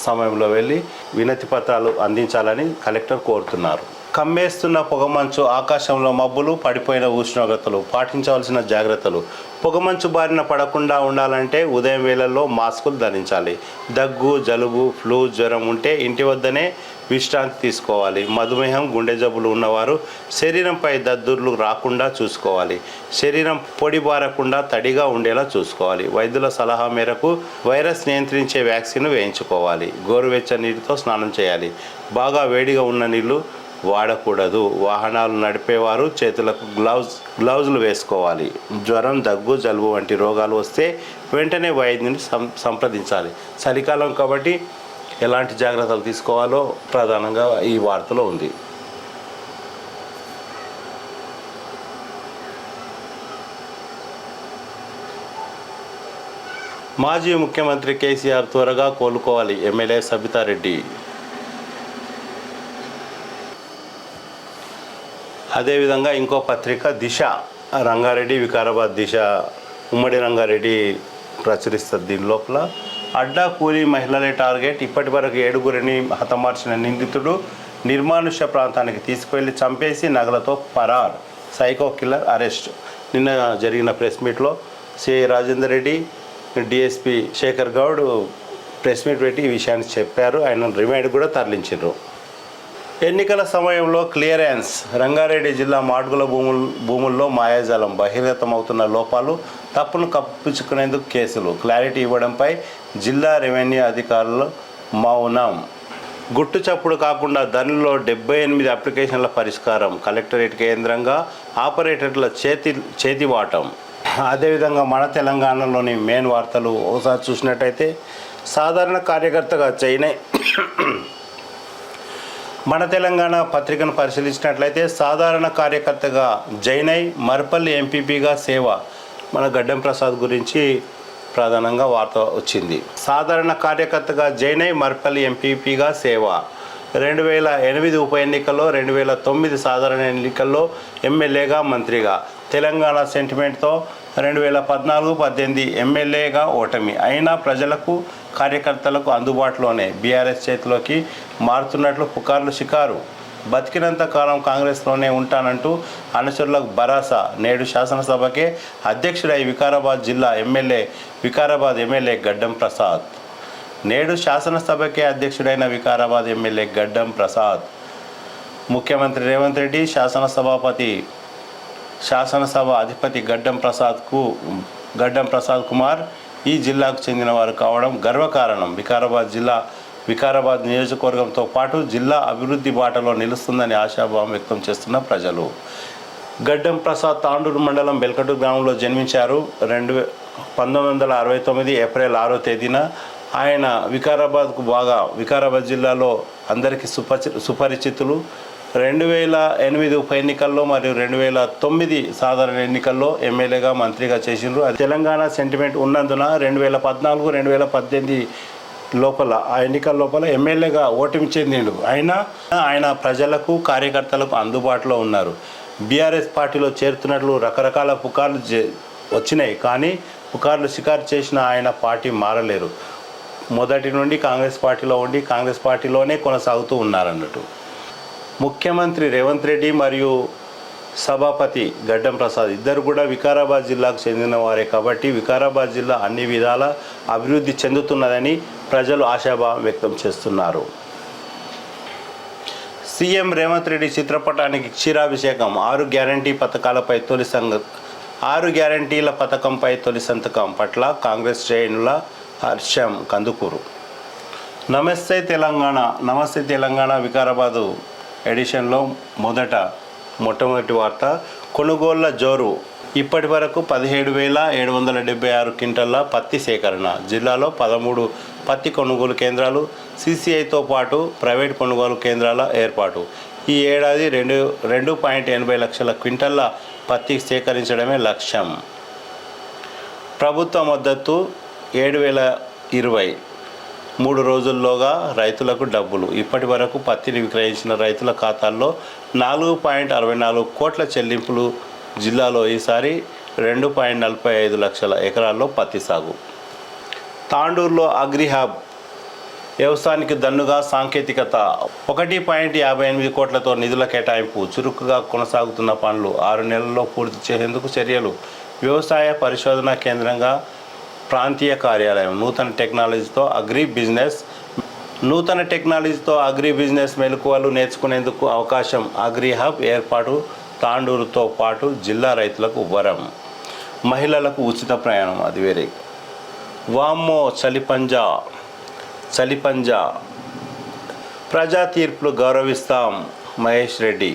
సమయంలో వెళ్ళి వినతి పత్రాలు అందించాలని కలెక్టర్ కోరుతున్నారు. కమ్మేస్తున్న పొగమంచు, ఆకాశంలో మబ్బులు, పడిపోయిన ఉష్ణోగ్రతలు. పాటించవలసిన జాగ్రత్తలు. పొగమంచు బారిన పడకుండా ఉండాలంటే ఉదయం వేళల్లో మాస్కులు ధరించాలి. దగ్గు, జలుబు, ఫ్లూ, జ్వరం ఉంటే ఇంటి వద్దనే విశ్రాంతి తీసుకోవాలి. మధుమేహం, గుండె జబ్బులు ఉన్నవారు శరీరంపై దద్దుర్లు రాకుండా చూసుకోవాలి. శరీరం పొడి బారకుండా తడిగా ఉండేలా చూసుకోవాలి. వైద్యుల సలహా మేరకు వైరస్ నియంత్రించే వ్యాక్సిన్ వేయించుకోవాలి. గోరువెచ్చని నీటితో స్నానం చేయాలి. బాగా వేడిగా ఉన్న నీళ్లు వాడకూడదు. వాహనాలు నడిపేవారు చేతులకు గ్లౌజులు వేసుకోవాలి. జ్వరం, దగ్గు, జలుబు వంటి రోగాలు వస్తే వెంటనే వైద్యుని సంప్రదించాలి. చలికాలం కాబట్టి ఎలాంటి జాగ్రత్తలు తీసుకోవాలో ప్రధానంగా ఈ వార్తలో ఉంది. మాజీ ముఖ్యమంత్రి కేసీఆర్ త్వరగా కోలుకోవాలి. ఎమ్మెల్యే సబితారెడ్డి. అదేవిధంగా ఇంకో పత్రిక దిశ, రంగారెడ్డి, వికారాబాద్ దిశ ఉమ్మడి రంగారెడ్డి ప్రచురిస్తుంది. దీని లోపల అడ్డా కూలీ మహిళలే టార్గెట్. ఇప్పటి వరకు 7గురిని హతమార్చిన నిందితుడు నిర్మానుష్య ప్రాంతానికి తీసుకువెళ్ళి చంపేసి నగలతో పరార్. Psycho killer arrest. నిన్న జరిగిన ప్రెస్ మీట్లో CI Rajender Reddy, DSP Shekar Goud press meet పెట్టి ఈ విషయాన్ని చెప్పారు. ఆయన రిమైండ్ కూడా తరలించారు. ఎన్నికల సమయంలో క్లియరెన్స్. రంగారెడ్డి జిల్లా మాడుగుల భూముల్లో మాయాజాలం. బహిర్గతమవుతున్న లోపాలు, తప్పును కప్పించుకునేందుకు కేసులు. క్లారిటీ ఇవ్వడంపై జిల్లా రెవెన్యూ అధికారులు మౌనం. గుట్టు చప్పుడు కాకుండా ధరలో 78 అప్లికేషన్ల పరిష్కారం. కలెక్టరేట్ కేంద్రంగా ఆపరేటర్ల చేతివాటం. అదేవిధంగా మన తెలంగాణలోని మెయిన్ వార్తలు ఒకసారి చూసినట్టయితే సాధారణ కార్యకర్తగా చైనా మన తెలంగాణ పత్రికను పరిశీలించినట్లయితే సాధారణ కార్యకర్తగా జైనై మర్పల్లి ఎంపీపీగా సేవ. మన గడ్డం ప్రసాద్ గురించి ప్రధానంగా వార్త వచ్చింది. సాధారణ కార్యకర్తగా జైనై మర్పల్లి ఎంపీపీగా సేవ. 2008 ఉప ఎన్నికల్లో, 2009 సాధారణ ఎన్నికల్లో ఎమ్మెల్యేగా, మంత్రిగా. తెలంగాణ సెంటిమెంట్తో 2014-18 ఎమ్మెల్యేగా ఓటమి. అయినా ప్రజలకు, కార్యకర్తలకు అందుబాటులోనే. బీఆర్ఎస్ చేతిలోకి మారుతున్నట్లు పుకార్లు షికారు. బతికినంత కాలం కాంగ్రెస్లోనే ఉంటానంటూ అనుచరులకు భరోసా. నేడు శాసనసభకే అధ్యక్షుడై వికారాబాద్ ఎమ్మెల్యే గడ్డం ప్రసాద్. నేడు శాసనసభకే అధ్యక్షుడైన వికారాబాద్ ఎమ్మెల్యే గడ్డం ప్రసాద్. ముఖ్యమంత్రి రేవంత్ రెడ్డి, శాసనసభ అధిపతి గడ్డం ప్రసాద్ కుమార్ ఈ జిల్లాకు చెందిన వారు కావడం గర్వకారణం. వికారాబాద్ నియోజకవర్గంతో పాటు జిల్లా అభివృద్ధి బాటలో నిలుస్తుందని ఆశాభావం వ్యక్తం చేస్తున్న ప్రజలు. గడ్డం ప్రసాద్ తాండూరు మండలం బెల్కటూరు గ్రామంలో జన్మించారు. 1969 ఏప్రిల్ 6వ తేదీన ఆయన వికారాబాద్ జిల్లాలో అందరికీ సుపరిచితులు. 2008 ఉప ఎన్నికల్లో మరియు 2009 సాధారణ ఎన్నికల్లో ఎమ్మెల్యేగా, మంత్రిగా చేసిండ్రు. అది తెలంగాణ సెంటిమెంట్ ఉన్నందున 2014, 2018 లోపల ఆ ఎన్నికల లోపల ఎమ్మెల్యేగా ఓటమి చెందిండు. ఆయన ప్రజలకు, కార్యకర్తలకు అందుబాటులో ఉన్నారు. బీఆర్ఎస్ పార్టీలో చేరుతున్నట్లు రకరకాల పుకార్లు వచ్చినాయి. కానీ పుకార్లు షికారు చేసిన ఆయన పార్టీ మారలేరు. మొదటి నుండి కాంగ్రెస్ పార్టీలో ఉండి కాంగ్రెస్ పార్టీలోనే కొనసాగుతూ ఉన్నారన్నట్టు. ముఖ్యమంత్రి రేవంత్ రెడ్డి మరియు సభాపతి గడ్డం ప్రసాద్ ఇద్దరు కూడా వికారాబాద్ జిల్లాకు చెందిన వారే కాబట్టి వికారాబాద్ జిల్లా అన్ని విధాల అభివృద్ధి చెందుతున్నదని ప్రజలు ఆశాభావం వ్యక్తం చేస్తున్నారు. సీఎం రేవంత్ రెడ్డి చిత్రపటానికి క్షీరాభిషేకం. 6 గ్యారంటీల పథకంపై తొలి సంతకం పట్ల కాంగ్రెస్ శ్రేణుల హర్షం. కందుకూరు. నమస్తే తెలంగాణ వికారాబాదు ఎడిషన్లో మొట్టమొదటి వార్త. కొనుగోళ్ల జోరు. ఇప్పటి వరకు 17,776 క్వింటాళ్ల పత్తి సేకరణ. జిల్లాలో 13 పత్తి కొనుగోలు కేంద్రాలు, సీసీఐతో పాటు ప్రైవేట్ కొనుగోలు కేంద్రాల ఏర్పాటు. ఈ ఏడాది 2.80 లక్షల క్వింటాళ్ల పత్తి సేకరించడమే లక్ష్యం. ప్రభుత్వ మద్దతు 7,020. 3 రోజుల్లోగా రైతులకు డబ్బులు. ఇప్పటి వరకు పత్తిని విక్రయించిన రైతుల ఖాతాల్లో 4.64 కోట్ల చెల్లింపులు. జిల్లాలో ఈసారి 2.45 లక్షల ఎకరాల్లో పత్తి సాగు. తాండూరులో అగ్రిహబ్. వ్యవసాయానికి దన్నుగా సాంకేతికత 1.58 కోట్లతో నిధుల కేటాయింపు చురుకుగా కొనసాగుతున్న పనులు 6 నెలల్లో పూర్తి చేసేందుకు చర్యలు వ్యవసాయ పరిశోధన కేంద్రంగా ప్రాంతీయ కార్యాలయం నూతన టెక్నాలజీతో అగ్రి బిజినెస్ మెలకువలు నేర్చుకునేందుకు అవకాశం అగ్రి హబ్ ఏర్పాటు తాండూరుతో పాటు జిల్లా రైతులకు వరం మహిళలకు ఉచిత ప్రయాణం అది వేరే వామ్మో చలిపంజా ప్రజా తీర్పులు గౌరవిస్తాం మహేష్ రెడ్డి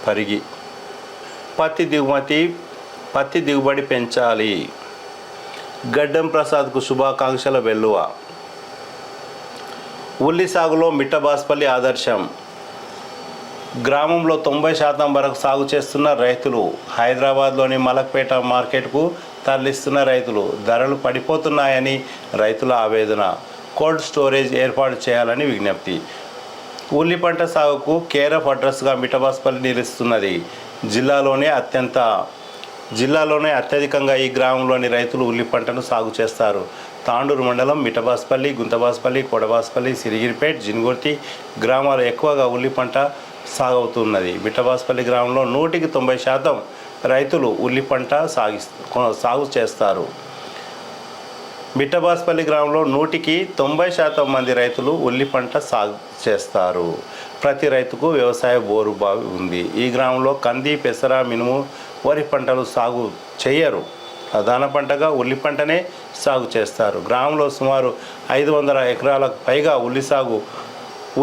పరిగి పత్తి దిగుబడి పెంచాలి గడ్డం ప్రసాద్కు శుభాకాంక్షల వెల్లువ ఉల్లి సాగులో మిట్టబాస్పల్లి ఆదర్శం గ్రామంలో 90% వరకు సాగు చేస్తున్న రైతులు హైదరాబాద్లోని మలక్పేట మార్కెట్కు తరలిస్తున్న రైతులు ధరలు పడిపోతున్నాయని రైతుల ఆవేదన కోల్డ్ స్టోరేజ్ ఏర్పాటు చేయాలని విజ్ఞప్తి ఉల్లి పంట సాగుకు కేర్ ఆఫ్ అడ్రస్గా మిట్టబాస్పల్లి నిలుస్తున్నది జిల్లాలోనే అత్యధికంగా ఈ గ్రామంలోని రైతులు ఉల్లి పంటను సాగు చేస్తారు తాండూరు మండలం మిట్టబాస్పల్లి గుంతబాస్పల్లి కొడబాస్పల్లి సిరిగిరిపేట్ జిన్గుర్తి గ్రామాలు ఎక్కువగా ఉల్లి పంట సాగవుతున్నది మిట్టబాస్పల్లి గ్రామంలో 100% రైతులు ఉల్లి పంట సాగు చేస్తారు మిట్టబాస్పల్లి గ్రామంలో 100% మంది రైతులు ఉల్లి పంట సాగు చేస్తారు ప్రతి రైతుకు వ్యవసాయ బోరు బావి ఉంది ఈ గ్రామంలో కంది పెసర మినుము వరి పంటలు సాగు చేయరు ప్రధాన పంటగా ఉల్లి పంటనే సాగు చేస్తారు గ్రామంలో సుమారు 500 ఎకరాలకు పైగా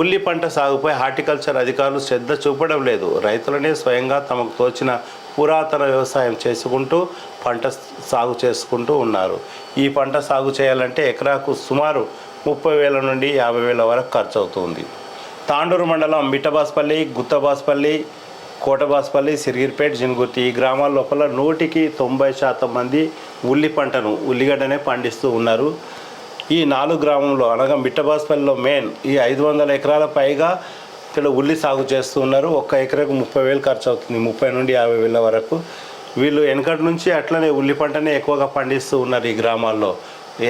ఉల్లి పంట సాగుపై హార్టికల్చర్ అధికారులు శ్రద్ధ చూపడం లేదు రైతులనే స్వయంగా తమకు తోచిన పురాతన వ్యవసాయం చేసుకుంటూ పంట సాగు చేసుకుంటూ ఉన్నారు ఈ పంట సాగు చేయాలంటే ఎకరాకు సుమారు 30,000 నుండి 50,000 వరకు ఖర్చు అవుతుంది తాండూరు మండలం మిట్టబాస్పల్లి గుత్తబాస్పల్లి కోటబాస్పల్లి సిరిగిరిపేట్ జిన్గుర్తి ఈ గ్రామాల లోపల 100% మంది ఉల్లిగడ్డనే పండిస్తూ ఉన్నారు ఈ 4 గ్రామంలో అనగా మిట్టబాస్పల్లిలో మెయిన్ ఈ 500 ఎకరాల పైగా ఇక్కడ ఉల్లి సాగు చేస్తూ ఉన్నారు ఒక్క ఎకరకు 30,000 ఖర్చు అవుతుంది 30 నుండి 50,000 వరకు వీళ్ళు వెనకటి నుంచి అట్లనే ఉల్లి పంటనే ఎక్కువగా పండిస్తూ ఉన్నారు ఈ గ్రామాల్లో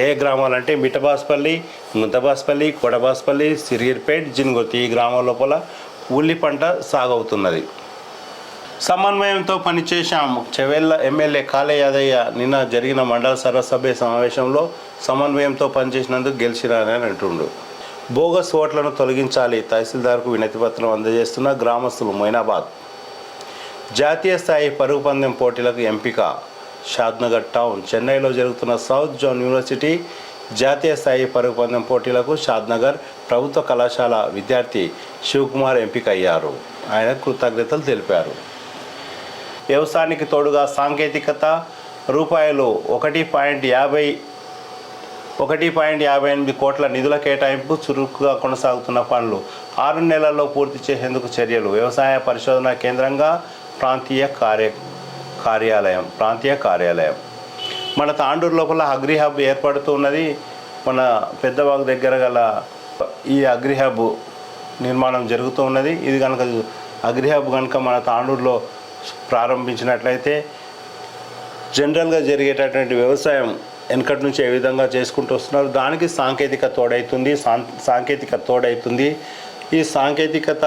ఏ గ్రామాలంటే మిట్టబాస్పల్లి ముంతబాస్పల్లి కొడబాస్పల్లి సిరిగిరిపేట్ జిన్గుర్తి ఈ గ్రామాల లోపల ఉల్లి పంట సాగవుతున్నది సమన్వయంతో పనిచేశాం చెవెళ్ళ ఎమ్మెల్యే కాళే యాదయ్య నిన్న జరిగిన మండల సర్వసభ్య సమావేశంలో సమన్వయంతో పనిచేసినందుకు గెలిచినారని అంటుండు బోగస్ ఓట్లను తొలగించాలి తహసీల్దార్కు వినతిపత్రం అందజేస్తున్న గ్రామస్తులు మొయినాబాద్ జాతీయ స్థాయి పరుగు పందెం పోటీలకు ఎంపిక షాద్నగర్ టౌన్ చెన్నైలో జరుగుతున్న సౌత్ జోన్ యూనివర్సిటీ జాతీయ స్థాయి పరుగు పందెం పోటీలకు షాద్నగర్ ప్రభుత్వ కళాశాల విద్యార్థి శివకుమార్ ఎంపిక అయ్యారు ఆయన కృతజ్ఞతలు తెలిపారు వ్యవసాయానికి తోడుగా సాంకేతికత రూపాయలు 1.58 కోట్ల నిధుల కేటాయింపు చురుకుగా కొనసాగుతున్న పనులు 6 నెలల్లో పూర్తి చేసేందుకు చర్యలు వ్యవసాయ పరిశోధన కేంద్రంగా ప్రాంతీయ కార్యాలయం మన తాండూరు లోపల అగ్రి హబ్ ఏర్పడుతూ ఉన్నది మన పెద్దవాగు దగ్గర గల ఈ అగ్రి హబ్ నిర్మాణం జరుగుతూ ఉన్నది ఇది కనుక అగ్రి హబ్ కనుక మన తాండూరులో ప్రారంభించినట్లయితే జనరల్గా జరిగేటటువంటి వ్యవసాయం వెనకటి నుంచి ఏ విధంగా చేసుకుంటూ వస్తున్నారు దానికి సాంకేతికత తోడవుతుంది ఈ సాంకేతికత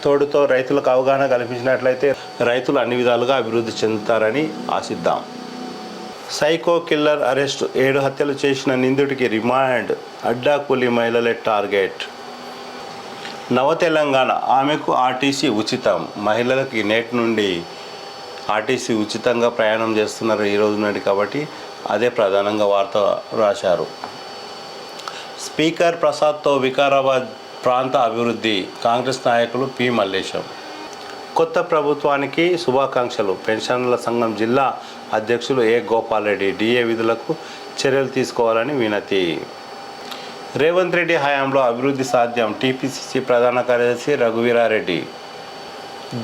తోడుతో రైతులకు అవగాహన కల్పించినట్లయితే రైతులు అన్ని విధాలుగా అభివృద్ధి చెందుతారని ఆశిద్దాం సైకో కిల్లర్ అరెస్ట్ 7 హత్యలు చేసిన నిందితుడికి రిమాండ్ అడ్డాకూలి మహిళలే టార్గెట్ నవ తెలంగాణ ఆమెకు ఆర్టీసీ ఉచితం మహిళలకి నేటి నుండి ఆర్టీసీ ఉచితంగా ప్రయాణం చేస్తున్నారు ఈ రోజు నుండి కాబట్టి అదే ప్రధానంగా వార్త రాశారు స్పీకర్ ప్రసాద్తో వికారాబాద్ ప్రాంత అభివృద్ధి కాంగ్రెస్ నాయకులు పి మల్లేశం కొత్త ప్రభుత్వానికి శుభాకాంక్షలు పెన్షన్ల సంఘం జిల్లా అధ్యక్షులు ఏ గోపాల్ రెడ్డి డిఏ విధులకు చర్యలు తీసుకోవాలని వినతి రేవంత్ రెడ్డి హయాంలో అభివృద్ధి సాధ్యం టీపీసీసీ ప్రధాన కార్యదర్శి రఘువీరారెడ్డి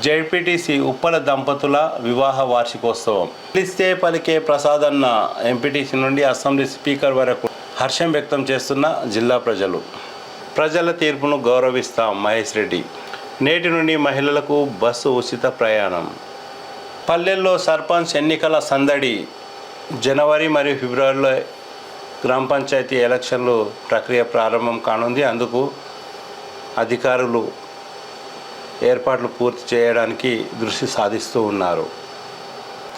జెడ్పీటీసీ ఉప్పల దంపతుల వివాహ వార్షికోత్సవం పిలిస్తే పలికే ప్రసాద్ అన్న ఎంపీటీసీ నుండి అసెంబ్లీ స్పీకర్ వరకు హర్షం వ్యక్తం చేస్తున్న జిల్లా ప్రజల తీర్పును గౌరవిస్తాం మహేష్ రెడ్డి నేటి నుండి మహిళలకు బస్సు ఉచిత ప్రయాణం పల్లెల్లో సర్పంచ్ ఎన్నికల సందడి జనవరి మరియు ఫిబ్రవరిలో గ్రామ పంచాయతీ ఎలక్షన్లు ప్రక్రియ ప్రారంభం కానుంది. అందుకు అధికారులు ఏర్పాట్లు పూర్తి చేయడానికి దృష్టి సాధిస్తూ ఉన్నారు.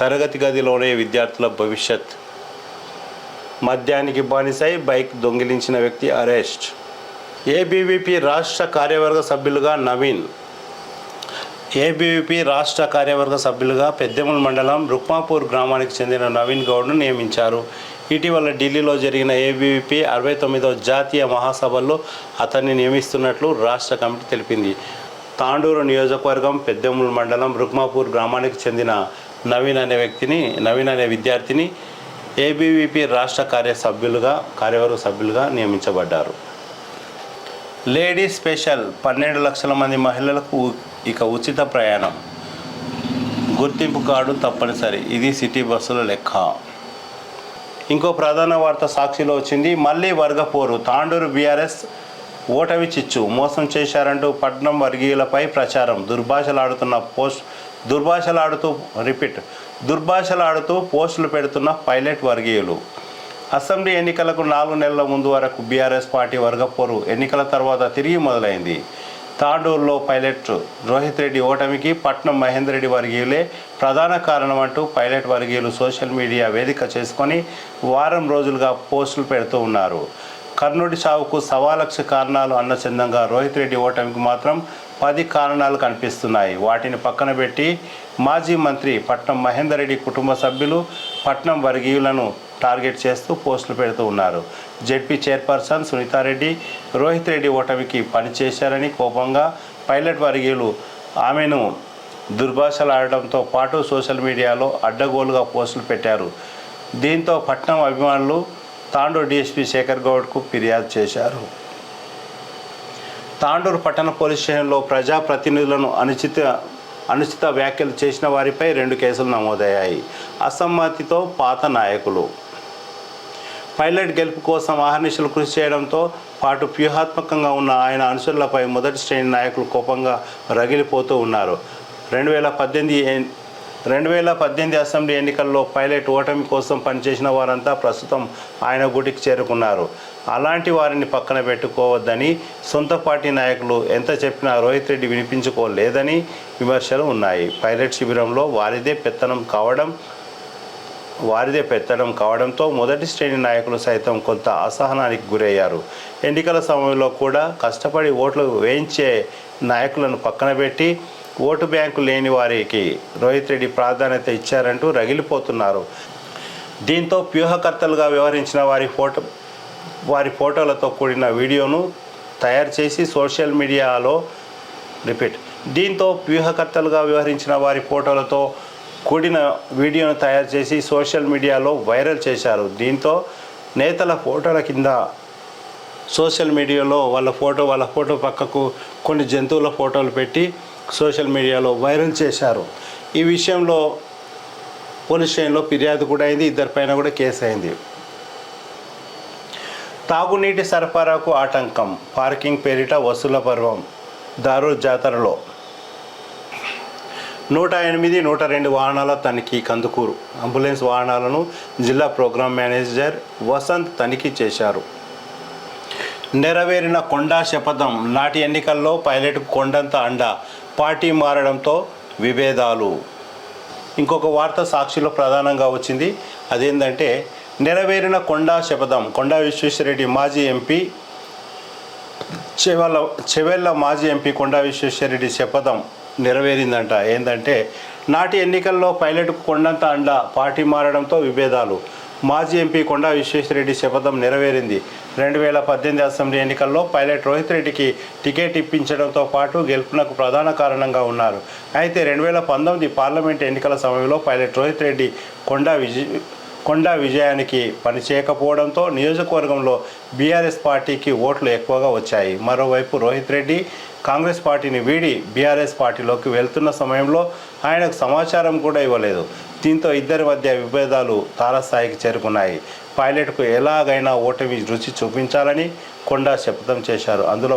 తరగతి గదిలోనే విద్యార్థుల భవిష్యత్. మద్యానికి బానిసై బైక్ దొంగిలించిన వ్యక్తి అరెస్ట్. ఏబీవీపీ రాష్ట్ర కార్యవర్గ సభ్యులుగా నవీన్. ఏబీవీపీ రాష్ట్ర కార్యవర్గ సభ్యులుగా పెద్దెముల్ మండలం రుక్మాపూర్ గ్రామానికి చెందిన నవీన్ గౌడ్ను నియమించారు. ఇటీవల ఢిల్లీలో జరిగిన ఏబీవీపీ 69వ జాతీయ మహాసభల్లో అతన్ని నియమిస్తున్నట్లు రాష్ట్ర కమిటీ తెలిపింది. తాండూరు నియోజకవర్గం పెద్దెముల్ మండలం రుక్మాపూర్ గ్రామానికి చెందిన నవీన్ అనే విద్యార్థిని ఏబీవీపీ రాష్ట్ర కార్యవర్గ సభ్యులుగా నియమించబడ్డారు. లేడీస్ స్పెషల్ 12 లక్షల మంది మహిళలకు ఇక ఉచిత ప్రయాణం. గుర్తింపు కార్డు తప్పనిసరి. ఇది సిటీ బస్సుల లెక్క. ఇంకో ప్రధాన వార్త సాక్షిలో వచ్చింది. మళ్ళీ వర్గపోరు. తాండూరు బీఆర్ఎస్ ఓటమి చిచ్చు. మోసం చేశారంటూ పట్నం వర్గీయులపై ప్రచారం. దుర్భాషలాడుతూ పోస్టులు పెడుతున్న పైలట్ వర్గీయులు. అసెంబ్లీ ఎన్నికలకు 4 నెలల ముందు వరకు బీఆర్ఎస్ పార్టీ వర్గపోరు ఎన్నికల తర్వాత తిరిగి మొదలైంది. తాండూరులో పైలట్ రోహిత్ రెడ్డి ఓటమికి పట్నం మహేందర్ రెడ్డి వర్గీయులే ప్రధాన కారణం అంటూ పైలట్ వర్గీయులు సోషల్ మీడియా వేదిక చేసుకొని వారం రోజులుగా పోస్టులు పెడుతూ ఉన్నారు. కర్ణుడి సావుకు 1,00,000 కారణాలు అన్న చందంగా రోహిత్ రెడ్డి ఓటమికి మాత్రం 10 కారణాలు కనిపిస్తున్నాయి. వాటిని పక్కన పెట్టి మాజీ మంత్రి పట్నం మహేందర్ రెడ్డి కుటుంబ సభ్యులు పట్నం వర్గీయులను టార్గెట్ చేస్తూ పోస్టులు పెడుతూ ఉన్నారు. జెడ్పీ చైర్పర్సన్ సునీతారెడ్డి రోహిత్ రెడ్డి ఓటమికి పనిచేశారని కోపంగా పైలట్ వర్గీయులు ఆమెను దుర్భాషలాడడంతో పాటు సోషల్ మీడియాలో అడ్డగోలుగా పోస్టులు పెట్టారు. దీంతో పట్నం అభిమానులు తాండూరు డీఎస్పీ శేఖర్ గౌడ్కు ఫిర్యాదు చేశారు. తాండూరు పట్టణ పోలీస్ స్టేషన్లో ప్రజాప్రతినిధులను అనుచిత వ్యాఖ్యలు చేసిన వారిపై 2 కేసులు నమోదయ్యాయి. అసమ్మతితో పాత నాయకులు. పైలట్ గెలుపు కోసం అహర్నిశలు కృషి చేయడంతో పాటు వ్యూహాత్మకంగా ఉన్న ఆయన అనుచరులపై మొదటి శ్రేణి నాయకులు కోపంగా రగిలిపోతూ ఉన్నారు. 2018 అసెంబ్లీ ఎన్నికల్లో పైలట్ ఓటమి కోసం పనిచేసిన వారంతా ప్రస్తుతం ఆయన గుడికి చేరుకున్నారు. అలాంటి వారిని పక్కన పెట్టుకోవద్దని సొంత పార్టీ నాయకులు ఎంత చెప్పినా రోహిత్ రెడ్డి వినిపించుకోలేదని విమర్శలు ఉన్నాయి. పైలట్ శిబిరంలో వారిదే పెత్తడం కావడంతో మొదటి శ్రేణి నాయకులు సైతం కొంత అసహనానికి గురయ్యారు. ఎన్నికల సమయంలో కూడా కష్టపడి ఓట్లు వేయించే నాయకులను పక్కన పెట్టి ఓటు బ్యాంకు లేని వారికి రోహిత్ రెడ్డి ప్రాధాన్యత ఇచ్చారంటూ రగిలిపోతున్నారు. దీంతో వ్యూహకర్తలుగా వ్యవహరించిన వారి ఫోటోలతో కూడిన వీడియోను తయారు చేసి సోషల్ మీడియాలో వైరల్ చేశారు. దీంతో నేతల ఫోటోల కింద సోషల్ మీడియాలో వాళ్ళ ఫోటో పక్కకు కొన్ని జంతువుల ఫోటోలు పెట్టి సోషల్ మీడియాలో వైరల్ చేశారు. ఈ విషయంలో పోలీస్ స్టేషన్లో ఫిర్యాదు కూడా అయింది. ఇద్దరిపైన కూడా కేసు అయింది. తాగునీటి సరఫరాకు ఆటంకం. పార్కింగ్ పేరిట వసూల పర్వం. దారూర్ జాతరలో 108, 102 వాహనాల తనిఖీ. కందుకూరు అంబులెన్స్ వాహనాలను జిల్లా ప్రోగ్రాం మేనేజర్ వసంత్ తనిఖీ చేశారు. నెరవేరిన కొండా శపథం. నాటి ఎన్నికల్లో పైలట్కు కొండంత అండ. పార్టీ మారడంతో విభేదాలు. ఇంకొక వార్త సాక్షిలో ప్రధానంగా వచ్చింది. అదేంటంటే నెరవేరిన కొండా శపథం. కొండా విశ్వేశ్వరరెడ్డి మాజీ ఎంపీ చెవెళ్ళ మాజీ ఎంపీ కొండా విశ్వేశ్వరరెడ్డి శపథం నెరవేరిందంట. ఏంటంటే నాటి ఎన్నికల్లో పైలట్కు కొండంత అండ. పార్టీ మారడంతో విభేదాలు. మాజీ ఎంపీ కొండా విశ్వేశ్వరరెడ్డి శపథం నెరవేరింది. 2018 అసెంబ్లీ ఎన్నికల్లో పైలట్ రోహిత్ రెడ్డికి టికెట్ ఇప్పించడంతో పాటు గెలుపునకు ప్రధాన కారణంగా ఉన్నారు. అయితే 2019 పార్లమెంట్ ఎన్నికల సమయంలో పైలట్ రోహిత్ రెడ్డి కొండా విజయానికి పనిచేయకపోవడంతో నియోజకవర్గంలో బీఆర్ఎస్ పార్టీకి ఓట్లు ఎక్కువగా వచ్చాయి. మరోవైపు రోహిత్ రెడ్డి కాంగ్రెస్ పార్టీని వీడి బీఆర్ఎస్ పార్టీలోకి వెళ్తున్న సమయంలో ఆయనకు సమాచారం కూడా ఇవ్వలేదు. దీంతో ఇద్దరి మధ్య విభేదాలు తారస్థాయికి చేరుకున్నాయి. పైలట్కు ఎలాగైనా ఓటమి రుచి చూపించాలని కొండా శపథం చేశారు. అందులో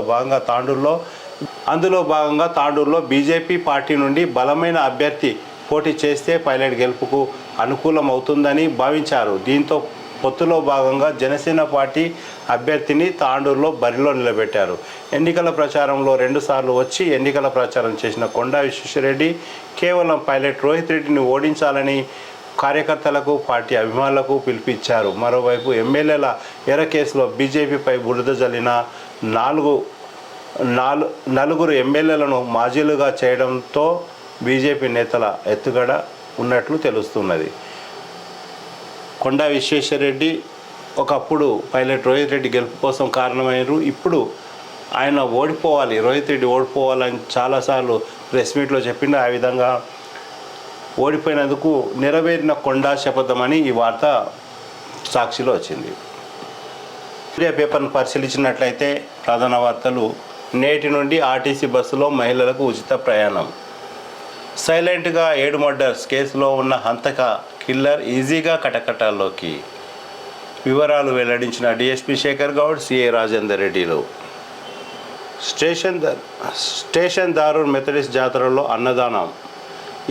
భాగంగా తాండూరులో బీజేపీ పార్టీ నుండి బలమైన అభ్యర్థి పోటీ చేస్తే పైలట్ గెలుపుకు అనుకూలం అవుతుందని భావించారు. దీంతో పొత్తులో భాగంగా జనసేన పార్టీ అభ్యర్థిని తాండూరులో బరిలో నిలబెట్టారు. ఎన్నికల ప్రచారంలో 2 సార్లు వచ్చి ఎన్నికల ప్రచారం చేసిన కొండా విశ్వేశ్వరరెడ్డి కేవలం పైలట్ రోహిత్ రెడ్డిని ఓడించాలని కార్యకర్తలకు పార్టీ అభిమానులకు పిలుపిచ్చారు. మరోవైపు ఎమ్మెల్యేల ఎర కేసులో బీజేపీపై బురద జల్లిన నలుగురు ఎమ్మెల్యేలను మాజీలుగా చేయడంతో బీజేపీ నేతల ఎత్తుగడ ఉన్నట్లు తెలుస్తున్నది. కొండా విశ్వేశ్వరరెడ్డి ఒకప్పుడు పైలట్ రోహిత్ రెడ్డి గెలుపు కోసం కారణమయ్యారు. ఇప్పుడు ఆయన ఓడిపోవాలి, రోహిత్ రెడ్డి ఓడిపోవాలని చాలాసార్లు ప్రెస్ మీట్లో చెప్పిండు. ఆ విధంగా ఓడిపోయినందుకు నెరవేరిన కొండా శపథమని ఈ వార్త సాక్షిలో వచ్చింది. మీడియా పేపర్ను పరిశీలించినట్లయితే ప్రధాన వార్తలు: నేటి నుండి ఆర్టీసీ బస్సులో మహిళలకు ఉచిత ప్రయాణం. సైలెంట్గా 7 మర్డర్స్ కేసులో ఉన్న హంతక కిల్లర్ ఈజీగా కటకటాల్లోకి. వివరాలు వెల్లడించిన డీఎస్పీ శేఖర్ గౌడ్, సిఐ రాజేందర్ రెడ్డిలు. స్టేషన్ దారూర్ మెథడిస్ట్ జాతరలో అన్నదానం.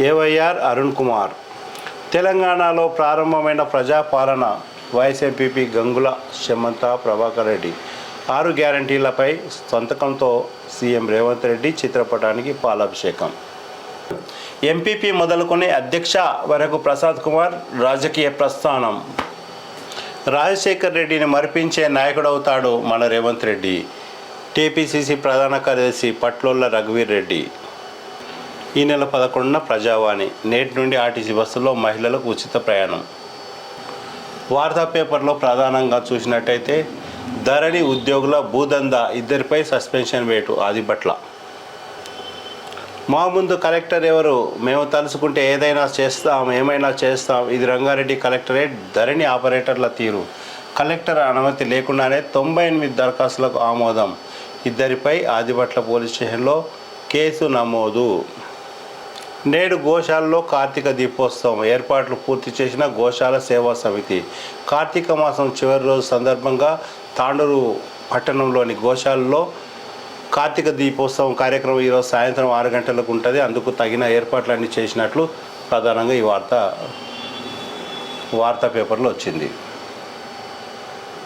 ఏవైఆర్ అరుణ్ కుమార్. తెలంగాణలో ప్రారంభమైన ప్రజాపాలన. Vice MPP Gangula Shamantha Prabhakar Reddy. 6 గ్యారంటీలపై సంతకంతో సీఎం రేవంత్ రెడ్డి చిత్రపటానికి పాలాభిషేకం. ఎంపీపీ మొదలుకొని అధ్యక్ష వరకు ప్రసాద్ కుమార్ రాజకీయ ప్రస్థానం. రాజశేఖర్ రెడ్డిని మరిపించే నాయకుడవుతాడు మన రేవంత్ రెడ్డి. టీపీసీసీ ప్రధాన కార్యదర్శి పట్లోళ్ళ రఘువీర్ రెడ్డి. ఈ నెల 11న ప్రజావాణి. నేటి నుండి ఆర్టీసీ బస్సులో మహిళలకు ఉచిత ప్రయాణం. వార్తా పేపర్లో ప్రధానంగా చూసినట్టయితే ధరణి ఉద్యోగుల భూదందా, ఇద్దరిపై సస్పెన్షన్ వేటు. ఆదిపట్ల. మా ముందు కలెక్టర్ ఎవరు? మేము తలుచుకుంటే ఏమైనా చేస్తాం. ఇది రంగారెడ్డి కలెక్టరేట్. ధరణి ఆపరేటర్ల తీరు. కలెక్టర్ అనుమతి లేకుండానే 98 దరఖాస్తులకు ఆమోదం. ఇద్దరిపై ఆదిపట్ల పోలీస్ స్టేషన్లో కేసు నమోదు. నేడు గోశాలలో కార్తీక దీపోత్సవం. ఏర్పాట్లు పూర్తి చేసిన గోశాల సేవా సమితి. కార్తీక మాసం చివరి రోజు సందర్భంగా తాండూరు పట్టణంలోని గోశాలలో కార్తీక దీపోత్సవం కార్యక్రమం ఈరోజు సాయంత్రం 6 గంటలకు ఉంటుంది. అందుకు తగిన ఏర్పాట్లన్నీ చేసినట్లు ప్రధానంగా ఈ వార్తా పేపర్లో వచ్చింది.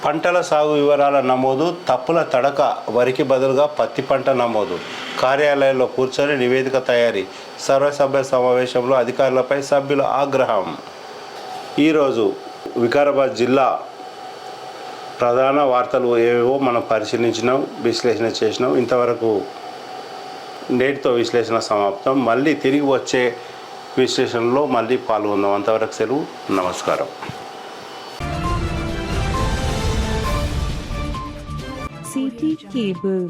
పంటల సాగు వివరాల నమోదు. తప్పుల తడక. వరికి బదులుగా పత్తి పంట నమోదు. కార్యాలయాల్లో కూర్చొని నివేదిక తయారీ. సర్వసభ్య సమావేశంలో అధికారులపై సభ్యుల ఆగ్రహం. ఈరోజు వికారాబాద్ జిల్లా ప్రధాన వార్తలు ఏవేవో మనం పరిశీలించినాం, విశ్లేషణ చేసినాం. ఇంతవరకు నేటితో విశ్లేషణ సమాప్తం. మళ్ళీ తిరిగి వచ్చే విశ్లేషణలో మళ్ళీ పాల్గొందాం. అంతవరకు సెలవు. నమస్కారం. CT Cable